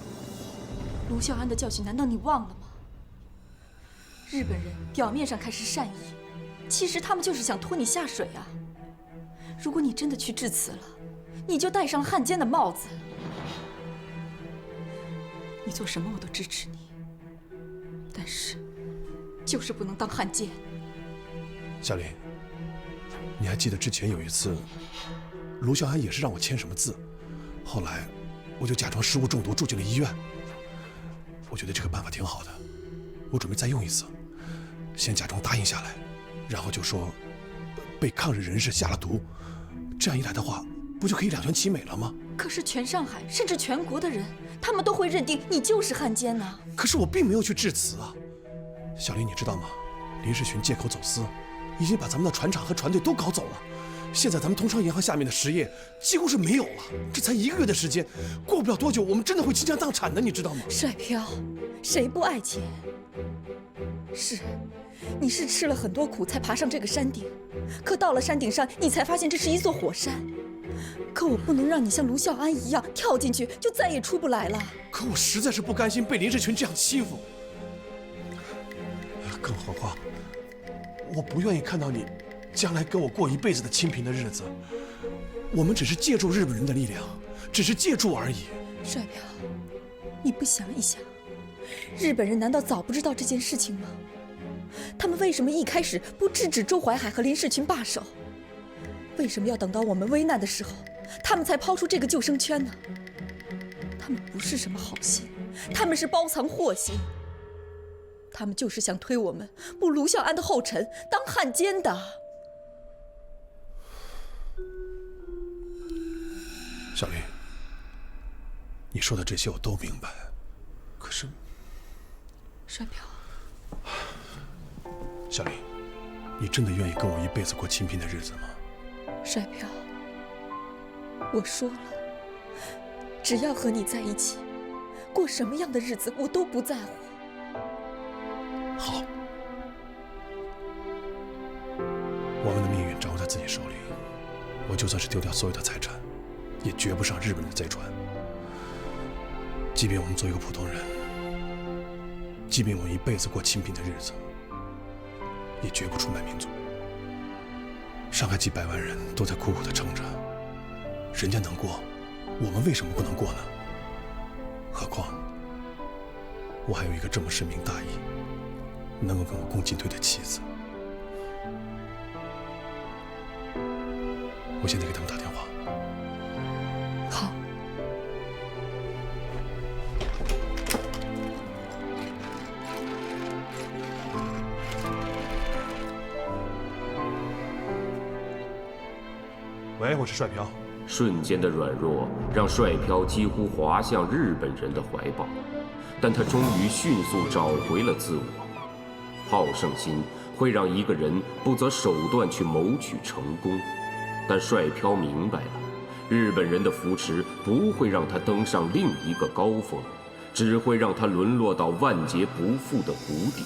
卢孝安的教训难道你忘了吗？日本人表面上看是善意，其实他们就是想拖你下水啊。如果你真的去致辞了，你就戴上汉奸的帽子。你做什么我都支持你，但是就是不能当汉奸。小林，你还记得之前有一次，卢孝安也是让我签什么字，后来我就假装食物中毒住进了医院。我觉得这个办法挺好的，我准备再用一次，先假装答应下来，然后就说被抗日人士下了毒，这样一来的话，不就可以两全其美了吗？可是全上海甚至全国的人，他们都会认定你就是汉奸呐。可是我并没有去致辞啊。小林，你知道吗？林世群借口走私，已经把咱们的船厂和船队都搞走了。现在咱们通商银行下面的实业几乎是没有了，这才1个月的时间，过不了多久，我们真的会倾家荡产的，你知道吗？帅飘，谁不爱钱？是，你是吃了很多苦才爬上这个山顶，可到了山顶上，你才发现这是一座火山。可我不能让你像卢孝安一样跳进去就再也出不来了。可我实在是不甘心被林世群这样欺负，更何况，我不愿意看到你将来跟我过一辈子的清贫的日子。我们只是借助日本人的力量，只是借助而已。帅飘，你不想一想，日本人难道早不知道这件事情吗？他们为什么一开始不制止周淮海和林世群罢手？为什么要等到我们危难的时候，他们才抛出这个救生圈呢？他们不是什么好心，他们是包藏祸心。他们就是想推我们步卢孝安的后尘，当汉奸的。小林，你说的这些我都明白，可是，帅飘，小林，你真的愿意跟我一辈子过清贫的日子吗？帅飘，我说了，只要和你在一起，过什么样的日子我都不在乎。好，我们的命运掌握在自己手里，我就算是丢掉所有的财产，也绝不上日本的贼船。即便我们做一个普通人，即便我们一辈子过清贫的日子，也绝不出卖民族。上海几百万人都在苦苦的撑着，人家能过，我们为什么不能过呢？何况我还有一个这么深明大义，能够跟我共进退的妻子。我现在给他们打电话。好。喂，我是帅飘。瞬间的软弱让帅飘几乎滑向日本人的怀抱，但他终于迅速找回了自我。好胜心会让一个人不择手段去谋取成功，但帅飘明白了，日本人的扶持不会让他登上另一个高峰，只会让他沦落到万劫不复的谷底。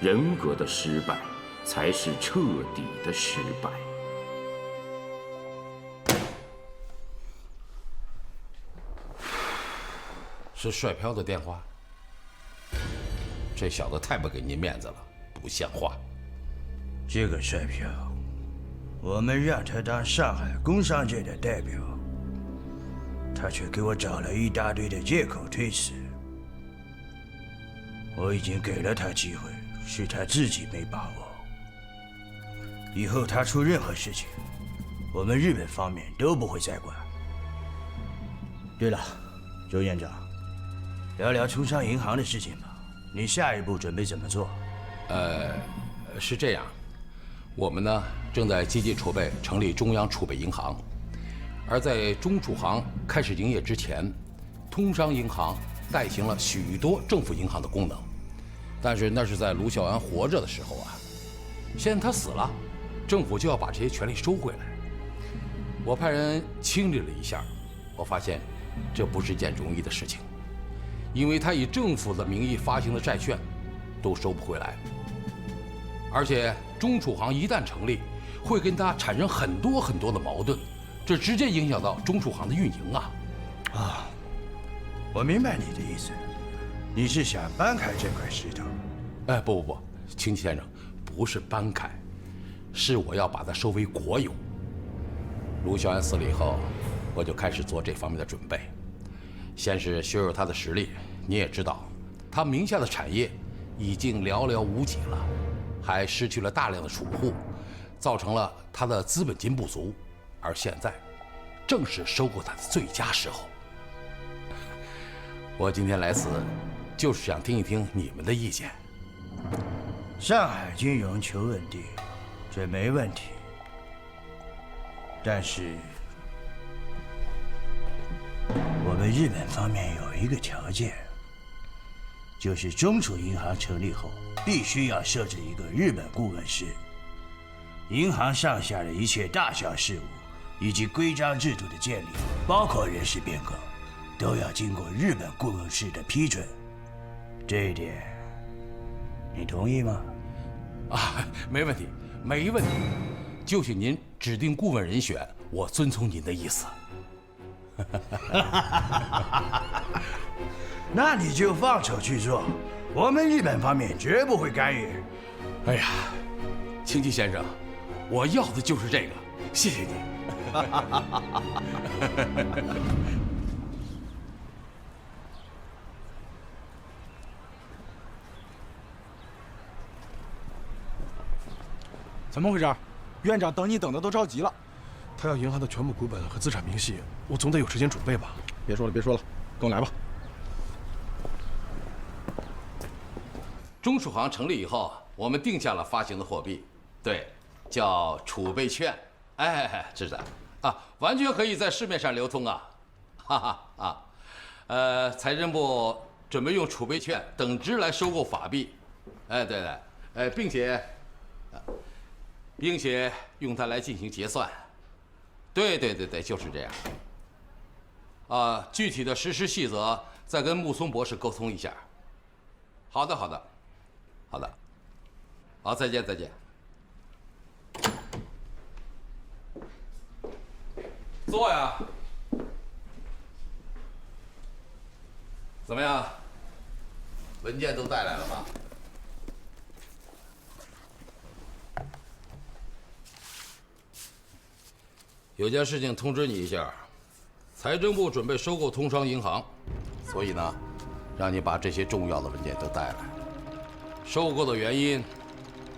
人格的失败，才是彻底的失败。是帅飘的电话。这小子太不给您面子了，不像话。这个帅飘，我们让他当上海工商界的代表，他却给我找了一大堆的借口推辞。我已经给了他机会，是他自己没把握。以后他出任何事情，我们日本方面都不会再管。对了，周院长，聊聊通商银行的事情吧。你下一步准备怎么做？是这样，我们呢正在积极筹备成立中央储备银行，而在中储行开始营业之前，通商银行代行了许多政府银行的功能，但是那是在卢孝安活着的时候啊，现在他死了，政府就要把这些权利收回来。我派人清理了一下，我发现这不是件容易的事情，因为他以政府的名义发行的债券都收不回来，而且中储行一旦成立，会跟他产生很多的矛盾，这直接影响到中储行的运营啊！啊，我明白你的意思，你是想搬开这块石头？哎，不，清奇先生，不是搬开，是我要把它收为国有。卢孝安死了以后，我就开始做这方面的准备。先是削弱他的实力，你也知道，他名下的产业已经寥寥无几了，还失去了大量的储户，造成了他的资本金不足。而现在，正是收购他的最佳时候。我今天来此，就是想听一听你们的意见。上海金融求稳定，这没问题。但是，我们日本方面有一个条件，就是中储银行成立后，必须要设置一个日本顾问室，银行上下的一切大小事务以及规章制度的建立，包括人事变更，都要经过日本顾问室的批准。这一点，你同意吗？啊，没问题，没问题。就请您指定顾问人选，我遵从您的意思。那你就放手去做，我们日本方面绝不会干预。哎呀，清奇先生，我要的就是这个，谢谢你。怎么回事？院长等你等的都着急了。他要银行的全部股本和资产明细，我总得有时间准备吧。别说了，跟我来吧。中储行成立以后，我们定下了发行的货币，对，叫储备券。哎，是的，啊，完全可以在市面上流通啊，哈哈啊，财政部准备用储备券等值来收购法币，哎，对，并且用它来进行结算。对，就是这样。啊，具体的实施细则再跟木松博士沟通一下。好的，好，再见。坐呀。怎么样？文件都带来了吗？有件事情通知你一下，财政部准备收购通商银行，所以呢，让你把这些重要的文件都带来。收购的原因，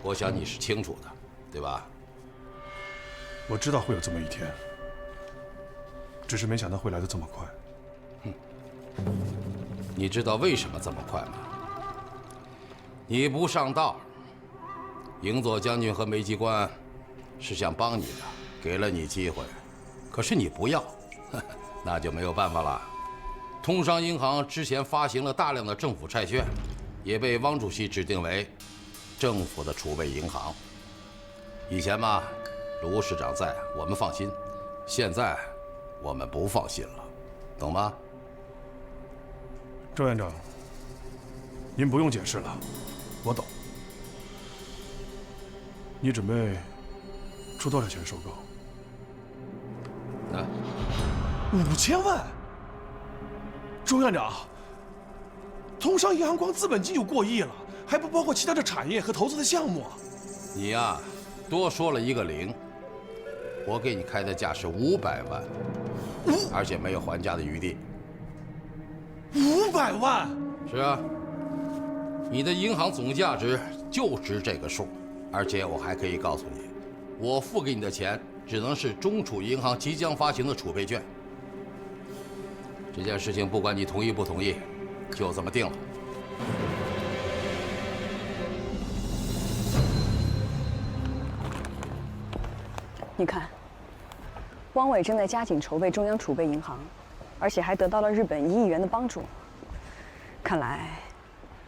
我想你是清楚的，对吧？我知道会有这么一天，只是没想到会来得这么快。你知道为什么这么快吗？你不上道，营佐将军和梅机关是想帮你的，给了你机会，可是你不要，那就没有办法了。通商银行之前发行了大量的政府债券，也被汪主席指定为政府的储备银行。以前嘛，卢市长在，我们放心。现在我们不放心了，懂吗？周院长，您不用解释了，我懂。你准备出多少钱收购？5000万！周院长，通商银行光资本金就过亿了，还不包括其他的产业和投资的项目啊！你呀，多说了一个零。我给你开的价是500万，而且没有还价的余地。500万？是啊，你的银行总价值就值这个数。而且我还可以告诉你，我付给你的钱只能是中储银行即将发行的储备券。这件事情不管你同意不同意，就这么定了。你看，汪伪正在加紧筹备中央储备银行，而且还得到了日本1亿元的帮助。看来，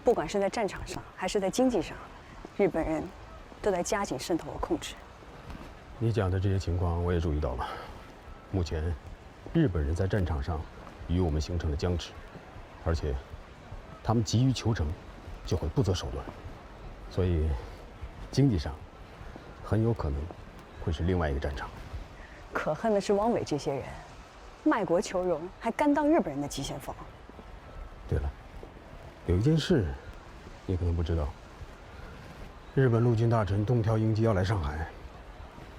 不管是在战场上还是在经济上，日本人都在加紧渗透和控制。你讲的这些情况我也注意到了。目前，日本人在战场上与我们形成了僵持，而且他们急于求成，就会不择手段。所以，经济上很有可能会是另外一个战场。可恨的是汪伪这些人，卖国求荣，还甘当日本人的急先锋。对了，有一件事，你可能不知道。日本陆军大臣东条英机要来上海，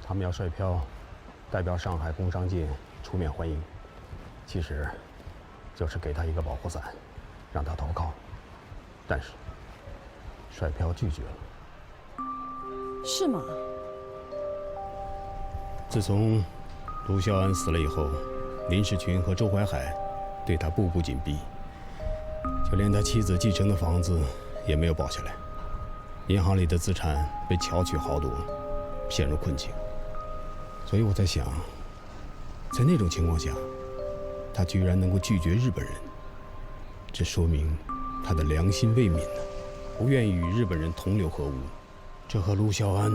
他们要率票代表上海工商界出面欢迎，其实就是给他一个保护伞，让他投靠。但是率票拒绝了。是吗？自从卢孝安死了以后，林士群和周怀海对他步步紧逼，就连他妻子继承的房子也没有保下来。银行里的资产被巧取豪夺，陷入困境。所以我在想，在那种情况下，他居然能够拒绝日本人，这说明他的良心未泯呢，不愿意与日本人同流合污。这和卢孝安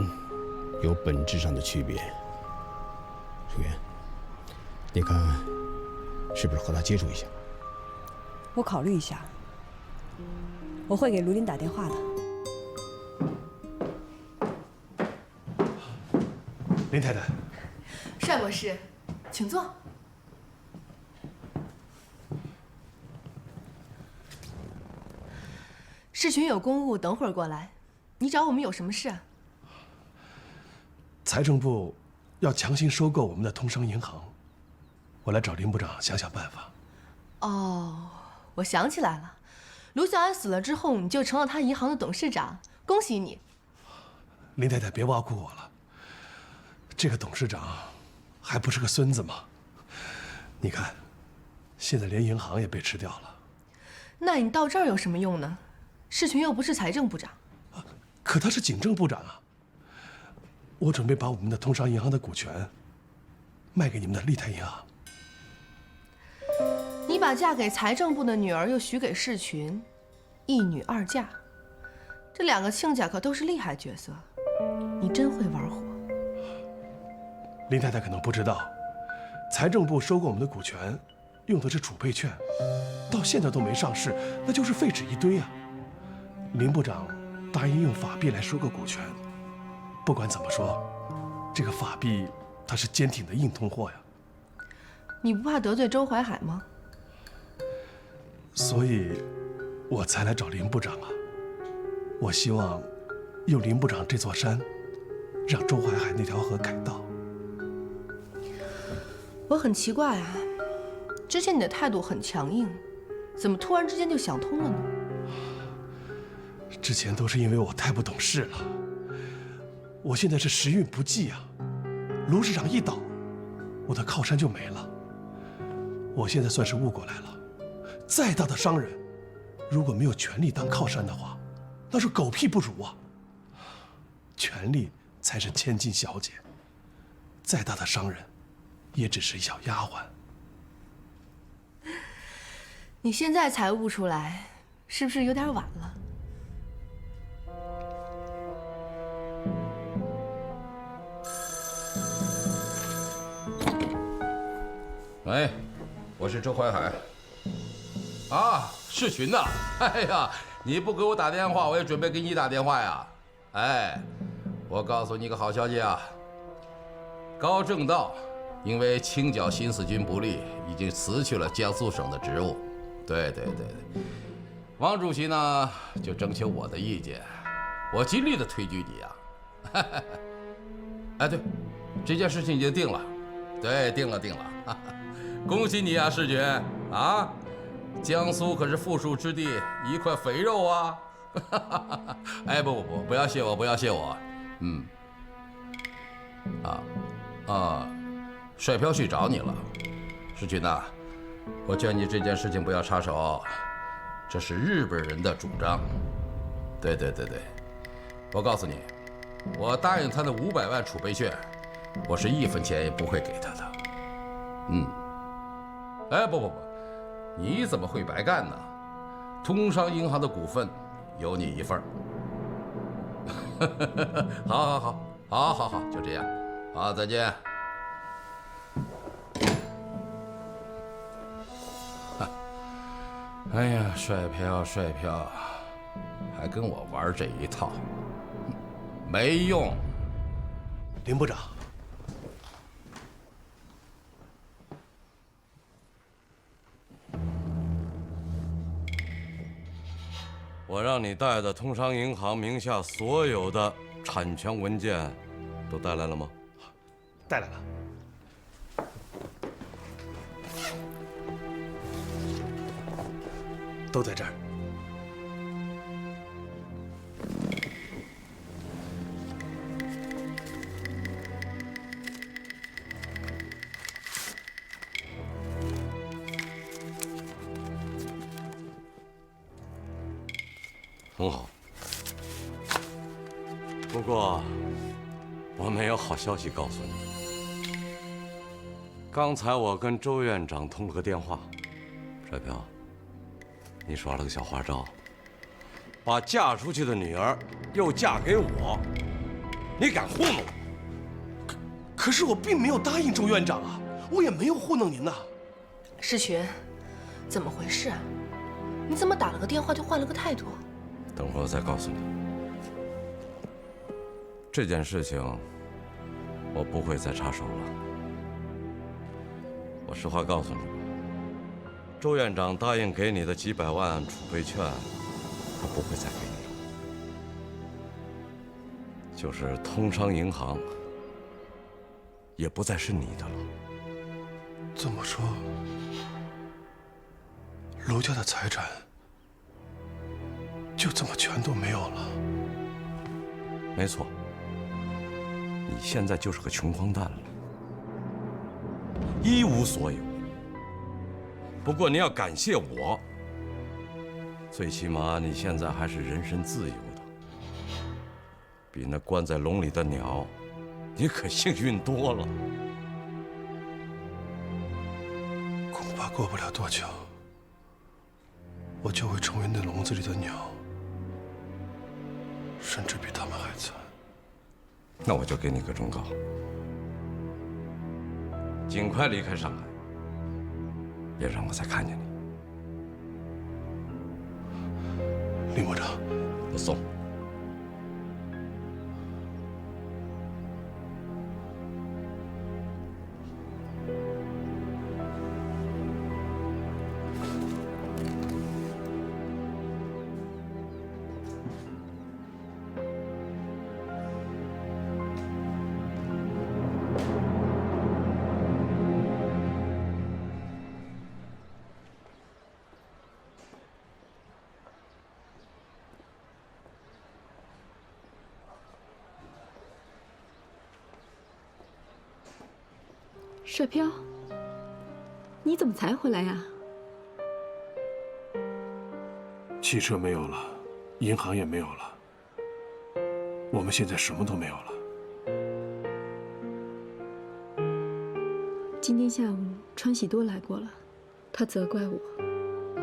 有本质上的区别。楚源，你看是不是和他接触一下？我考虑一下，我会给卢林打电话的。林太太，帅博士，请坐。世群有公务，等会儿过来。你找我们有什么事啊？财政部要强行收购我们的通商银行，我来找林部长想想办法。哦，我想起来了，卢孝安死了之后，你就成了他银行的董事长，恭喜你。林太太，别挖苦我了。这个董事长还不是个孙子吗？你看，现在连银行也被吃掉了。那你到这儿有什么用呢？世群又不是财政部长。可他是警政部长啊。我准备把我们的通商银行的股权卖给你们的利泰银行。你把嫁给财政部的女儿又许给世群，一女二嫁，这2个亲家可都是厉害角色，你真会玩火。林太太可能不知道，财政部收购我们的股权，用的是储备券，到现在都没上市，那就是废纸一堆啊。林部长答应用法币来收购股权，不管怎么说，这个法币它是坚挺的硬通货呀。你不怕得罪周怀海吗？所以，我才来找林部长啊。我希望用林部长这座山，让周怀海那条河改道。我很奇怪啊，之前你的态度很强硬，怎么突然之间就想通了呢？之前都是因为我太不懂事了，我现在是时运不济啊。卢市长一倒，我的靠山就没了。我现在算是悟过来了，再大的商人，如果没有权力当靠山的话，那是狗屁不如啊。权力才是千金小姐，再大的商人，也只是小丫鬟。你现在才悟出来，是不是有点晚了？喂，我是周淮海。啊，世群呐！哎呀，你不给我打电话，我也准备给你打电话呀。哎，我告诉你个好消息啊，高正道因为清剿新四军不利，已经辞去了江苏省的职务。对。王主席呢，就征求我的意见，我尽力的推举你呀。哎，对，这件事情已经定了。对，定了。恭喜你啊，世群啊！江苏可是富庶之地，一块肥肉啊！哎，不要谢我。帅飘去找你了，世群呐，我劝你这件事情不要插手，这是日本人的主张。对，我告诉你，我答应他的500万储备券，我是1分钱也不会给他的。哎，不，你怎么会白干呢？通商银行的股份有你一份。好，就这样。好，再见。哎呀，帅飘，还跟我玩这一套，没用。林部长。我让你带的通商银行名下所有的产权文件都带来了吗？带来了。都在这儿。很好。不过，我没有好消息告诉你。刚才我跟周院长通了个电话，帅飘，你耍了个小花招，把嫁出去的女儿又嫁给我，你敢糊弄我？可是我并没有答应周院长啊，我也没有糊弄您呐。世群，怎么回事啊？你怎么打了个电话就换了个态度？等会儿我再告诉你。这件事情，我不会再插手了。我实话告诉你，周院长答应给你的几百万储备券，他不会再给你了。就是通商银行，也不再是你的了。这么说，卢家的财产就这么全都没有了？没错，你现在就是个穷光蛋了，一无所有。不过你要感谢我，最起码你现在还是人身自由的，比那关在笼里的鸟，你可幸运多了。恐怕过不了多久，我就会成为那笼子里的鸟，甚至比他们还惨。那我就给你个忠告，尽快离开上海，别让我再看见你。林部长，不送。帅飘，你怎么才回来呀？汽车没有了，银行也没有了，我们现在什么都没有了。今天下午川喜多来过了，他责怪我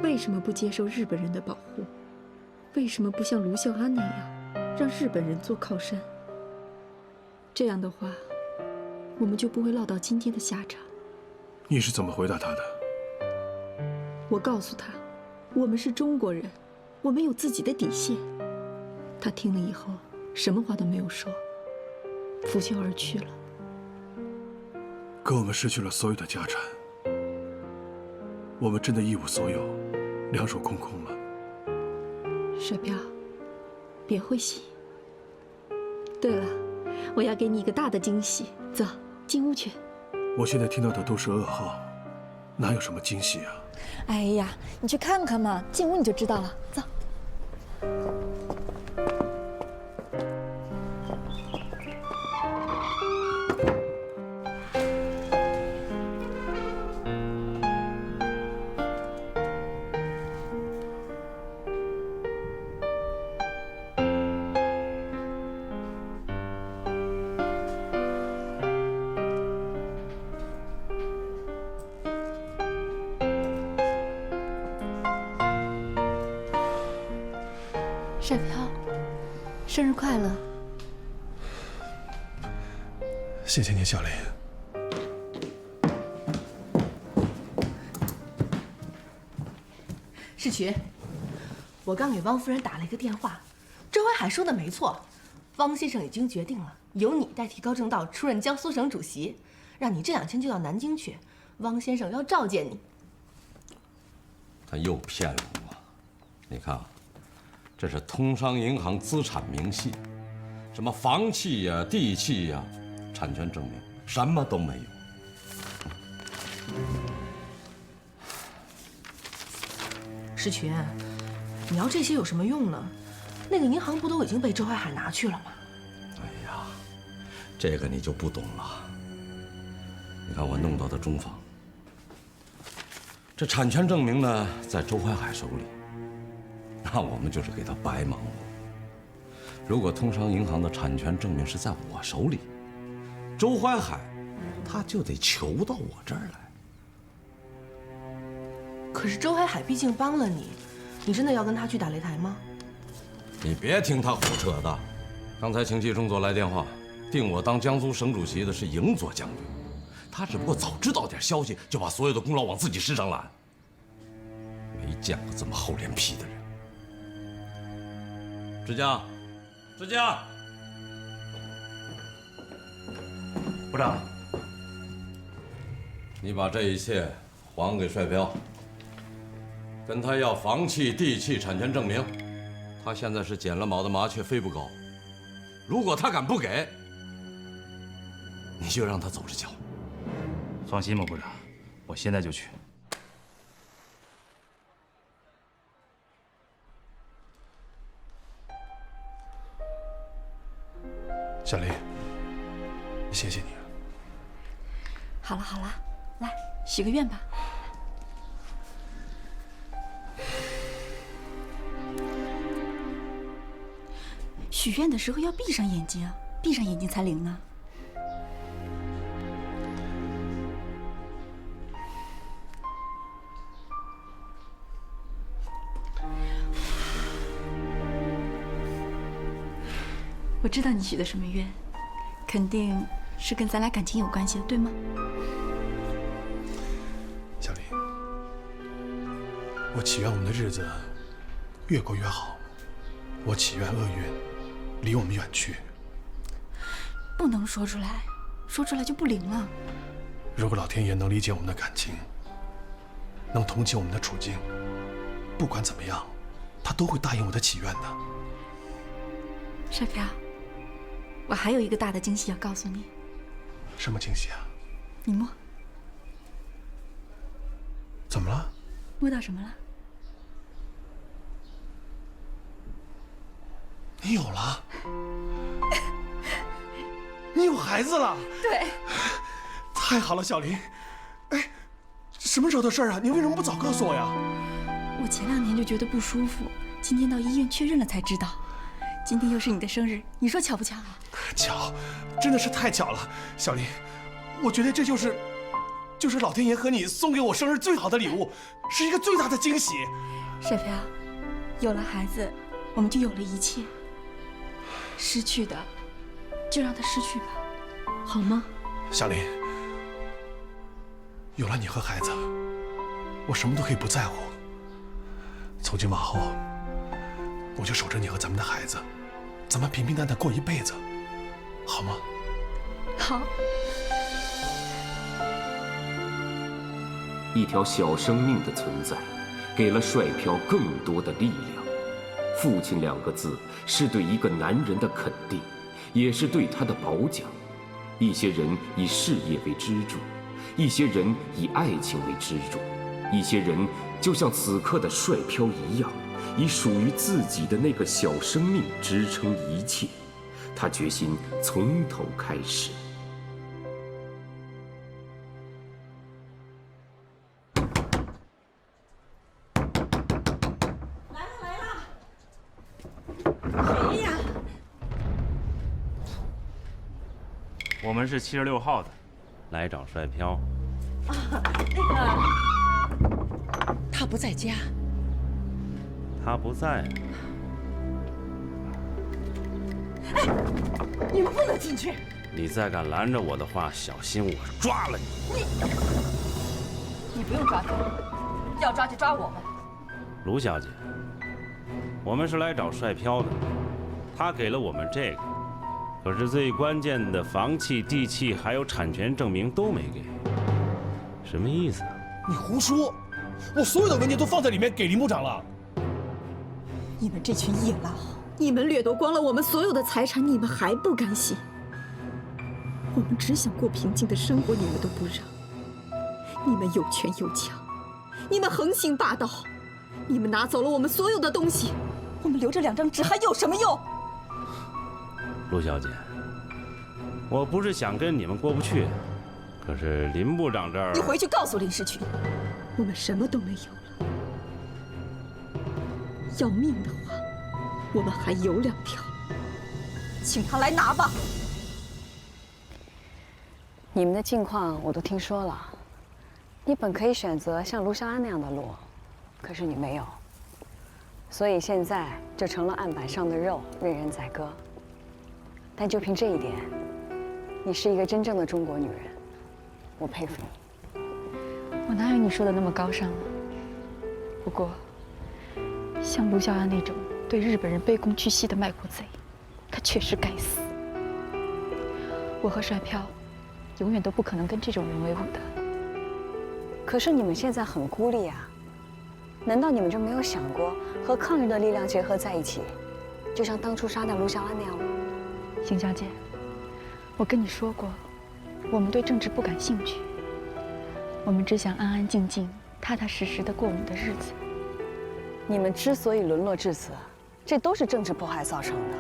为什么不接受日本人的保护，为什么不像卢孝安那样让日本人做靠山。这样的话，我们就不会落到今天的下场。你是怎么回答他的？我告诉他，我们是中国人，我们有自己的底线。他听了以后，什么话都没有说，拂袖而去了。可我们失去了所有的家产，我们真的一无所有，两手空空了。水彪，别灰心。对了，我要给你一个大的惊喜，走，进屋去。我现在听到的都是噩耗，哪有什么惊喜啊？哎呀，你去看看嘛，进屋你就知道了。走。帅飘，生日快乐！谢谢你，小林。世群，我刚给汪夫人打了一个电话，周淮海说的没错，汪先生已经决定了，由你代替高正道出任江苏省主席，让你这2天就到南京去，汪先生要召见你。他又骗了我，你看啊。这是通商银行资产明细，什么房契呀、地契呀、产权证明，什么都没有。世群，你要这些有什么用呢？那个银行不都已经被周淮海拿去了吗？哎呀，这个你就不懂了。你看我弄到的中房，这产权证明呢在周淮海手里。那我们就是给他白忙活。如果通商银行的产权证明是在我手里，周淮海他就得求到我这儿来。可是周淮海毕竟帮了你，你真的要跟他去打擂台吗？你别听他胡扯的。刚才情系中佐来电话，定我当江苏省主席的是营佐将军，他只不过早知道点消息，就把所有的功劳往自己身上揽。没见过这么厚脸皮的人。支将，支将，部长，你把这一切还给帅彪，跟他要房契、地契、产权证明。他现在是捡了毛的麻雀飞不高，如果他敢不给，你就让他走着瞧。放心吧，部长，我现在就去。小林，谢谢你。好了好了，来许个愿吧。许愿的时候要闭上眼睛啊，闭上眼睛才灵呢。我知道你许的什么愿，肯定是跟咱俩感情有关系的，对吗？小林，我祈愿我们的日子越过越好，我祈愿厄运离我们远去。不能说出来，说出来就不灵了。如果老天爷能理解我们的感情，能同情我们的处境，不管怎么样，他都会答应我的祈愿的。帅飘，我还有一个大的惊喜要告诉你。什么惊喜啊？你摸。怎么了？摸到什么了？你有了？你有孩子了？对。太好了，小林。哎，什么时候的事啊？你为什么不早告诉我呀？我前2天就觉得不舒服，今天到医院确认了才知道。今天又是你的生日，你说巧不巧啊？巧，真的是太巧了，小林。我觉得这就是老天爷和你送给我生日最好的礼物，是一个最大的惊喜。帅飘，有了孩子，我们就有了一切。失去的，就让它失去吧，好吗？小林，有了你和孩子，我什么都可以不在乎。从今往后，我就守着你和咱们的孩子，咱们平平淡淡过一辈子，好吗？好。一条小生命的存在，给了帅飘更多的力量。父亲2个字，是对一个男人的肯定，也是对他的褒奖。一些人以事业为支柱，一些人以爱情为支柱，一些人就像此刻的帅飘一样，以属于自己的那个小生命支撑一切。他决心从头开始。谁呀？我们是76号的，来找帅飘。他不在家。他不在。哎，你们不能进去！你再敢拦着我的话，小心我抓了你！你不用抓他，要抓就抓我们。卢小姐，我们是来找帅飘的，他给了我们这个，可是最关键的房契、地契还有产权证明都没给，什么意思啊？你胡说！我所有的文件都放在里面给林部长了。你们这群野老，你们掠夺光了我们所有的财产，你们还不甘心？我们只想过平静的生活，你们都不让。你们有权有强，你们横行霸道，你们拿走了我们所有的东西，我们留着2张纸还有什么用？陆小姐，我不是想跟你们过不去，可是林部长这儿……你回去告诉林世群，我们什么都没有了。要命的话，我们还有2条，请他来拿吧。你们的近况我都听说了，你本可以选择像卢肖安那样的路，可是你没有，所以现在就成了案板上的肉，任人宰割。但就凭这一点，你是一个真正的中国女人，我佩服你。我哪有你说的那么高尚啊？不过，像卢肖安那种对日本人卑躬屈膝的卖国贼，他确实该死。我和帅飘，永远都不可能跟这种人为伍的。可是你们现在很孤立啊，难道你们就没有想过和抗日的力量结合在一起，就像当初杀掉卢肖安那样吗？邢小姐，我跟你说过，我们对政治不感兴趣，我们只想安安静静、踏踏实实的过我们的日子。你们之所以沦落至此，这都是政治迫害造成的。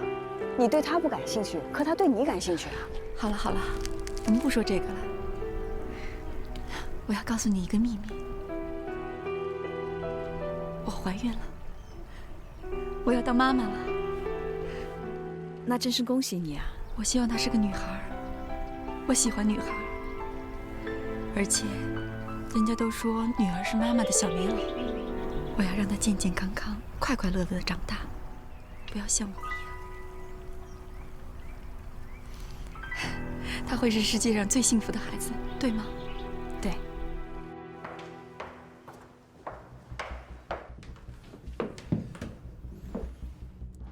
你对他不感兴趣，可他对你感兴趣啊。好了好了，我们不说这个了。我要告诉你一个秘密，我怀孕了，我要当妈妈了。那真是恭喜你啊！我希望她是个女孩，我喜欢女孩，而且人家都说女儿是妈妈的小棉袄，我要让她健健康康、快快乐乐的长大，不要像我一样。她会是世界上最幸福的孩子，对吗？对。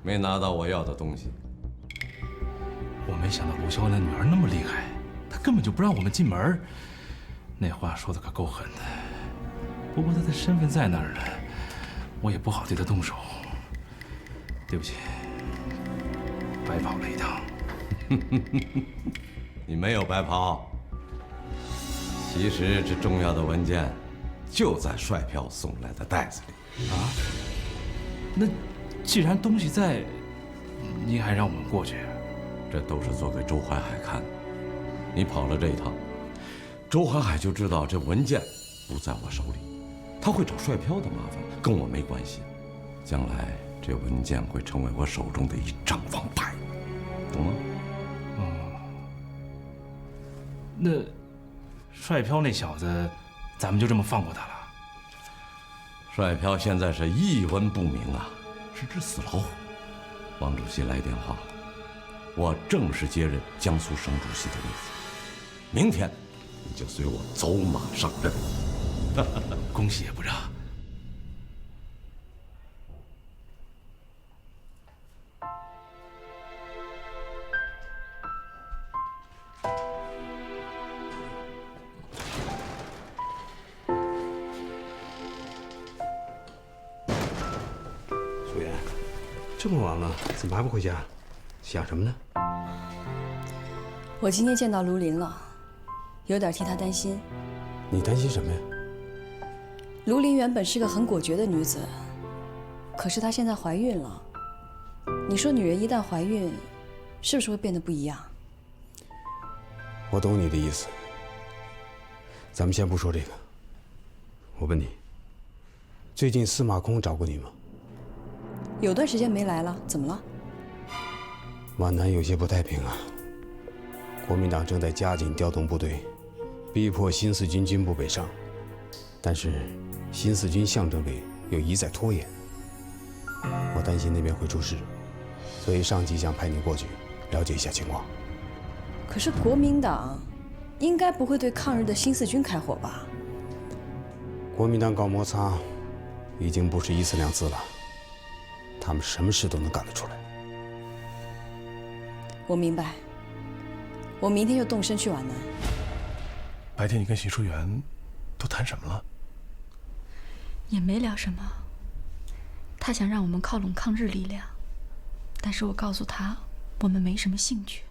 没拿到我要的东西。我没想到卢肖安的女儿那么厉害，她根本就不让我们进门。那话说的可够狠的。不过她的身份在那儿呢，我也不好对她动手。对不起，白跑了一趟。你没有白跑。其实这重要的文件就在帅飘送来的袋子里。啊？那既然东西在，您还让我们过去？这都是做给周淮海看的。你跑了这一趟，周淮海就知道这文件不在我手里，他会找帅飘的麻烦，跟我没关系。将来这文件会成为我手中的一张王牌，懂吗？那帅飘那小子，咱们就这么放过他了？帅飘现在是一文不名啊，是只死老虎。王主席来电话了，我正式接任江苏省主席的位子，明天你就随我走马上任。恭喜叶部长。苏妍，这么晚了，怎么还不回家？想什么呢？我今天见到卢林了，有点替她担心。你担心什么呀？卢林原本是个很果决的女子，可是她现在怀孕了。你说女人一旦怀孕，是不是会变得不一样？我懂你的意思。咱们先不说这个。我问你，最近司马空找过你吗？有段时间没来了，怎么了？皖南有些不太平啊。国民党正在加紧调动部队，逼迫新四军军部北上，但是新四军象政委又一再拖延。我担心那边会出事，所以上级想派你过去了解一下情况。可是国民党应该不会对抗日的新四军开火吧？国民党搞摩擦已经不是一次两次了，他们什么事都能干得出来。我明白，我明天就动身去皖南。白天你跟徐淑媛都谈什么了？也没聊什么。他想让我们靠拢抗日力量，但是我告诉他，我们没什么兴趣。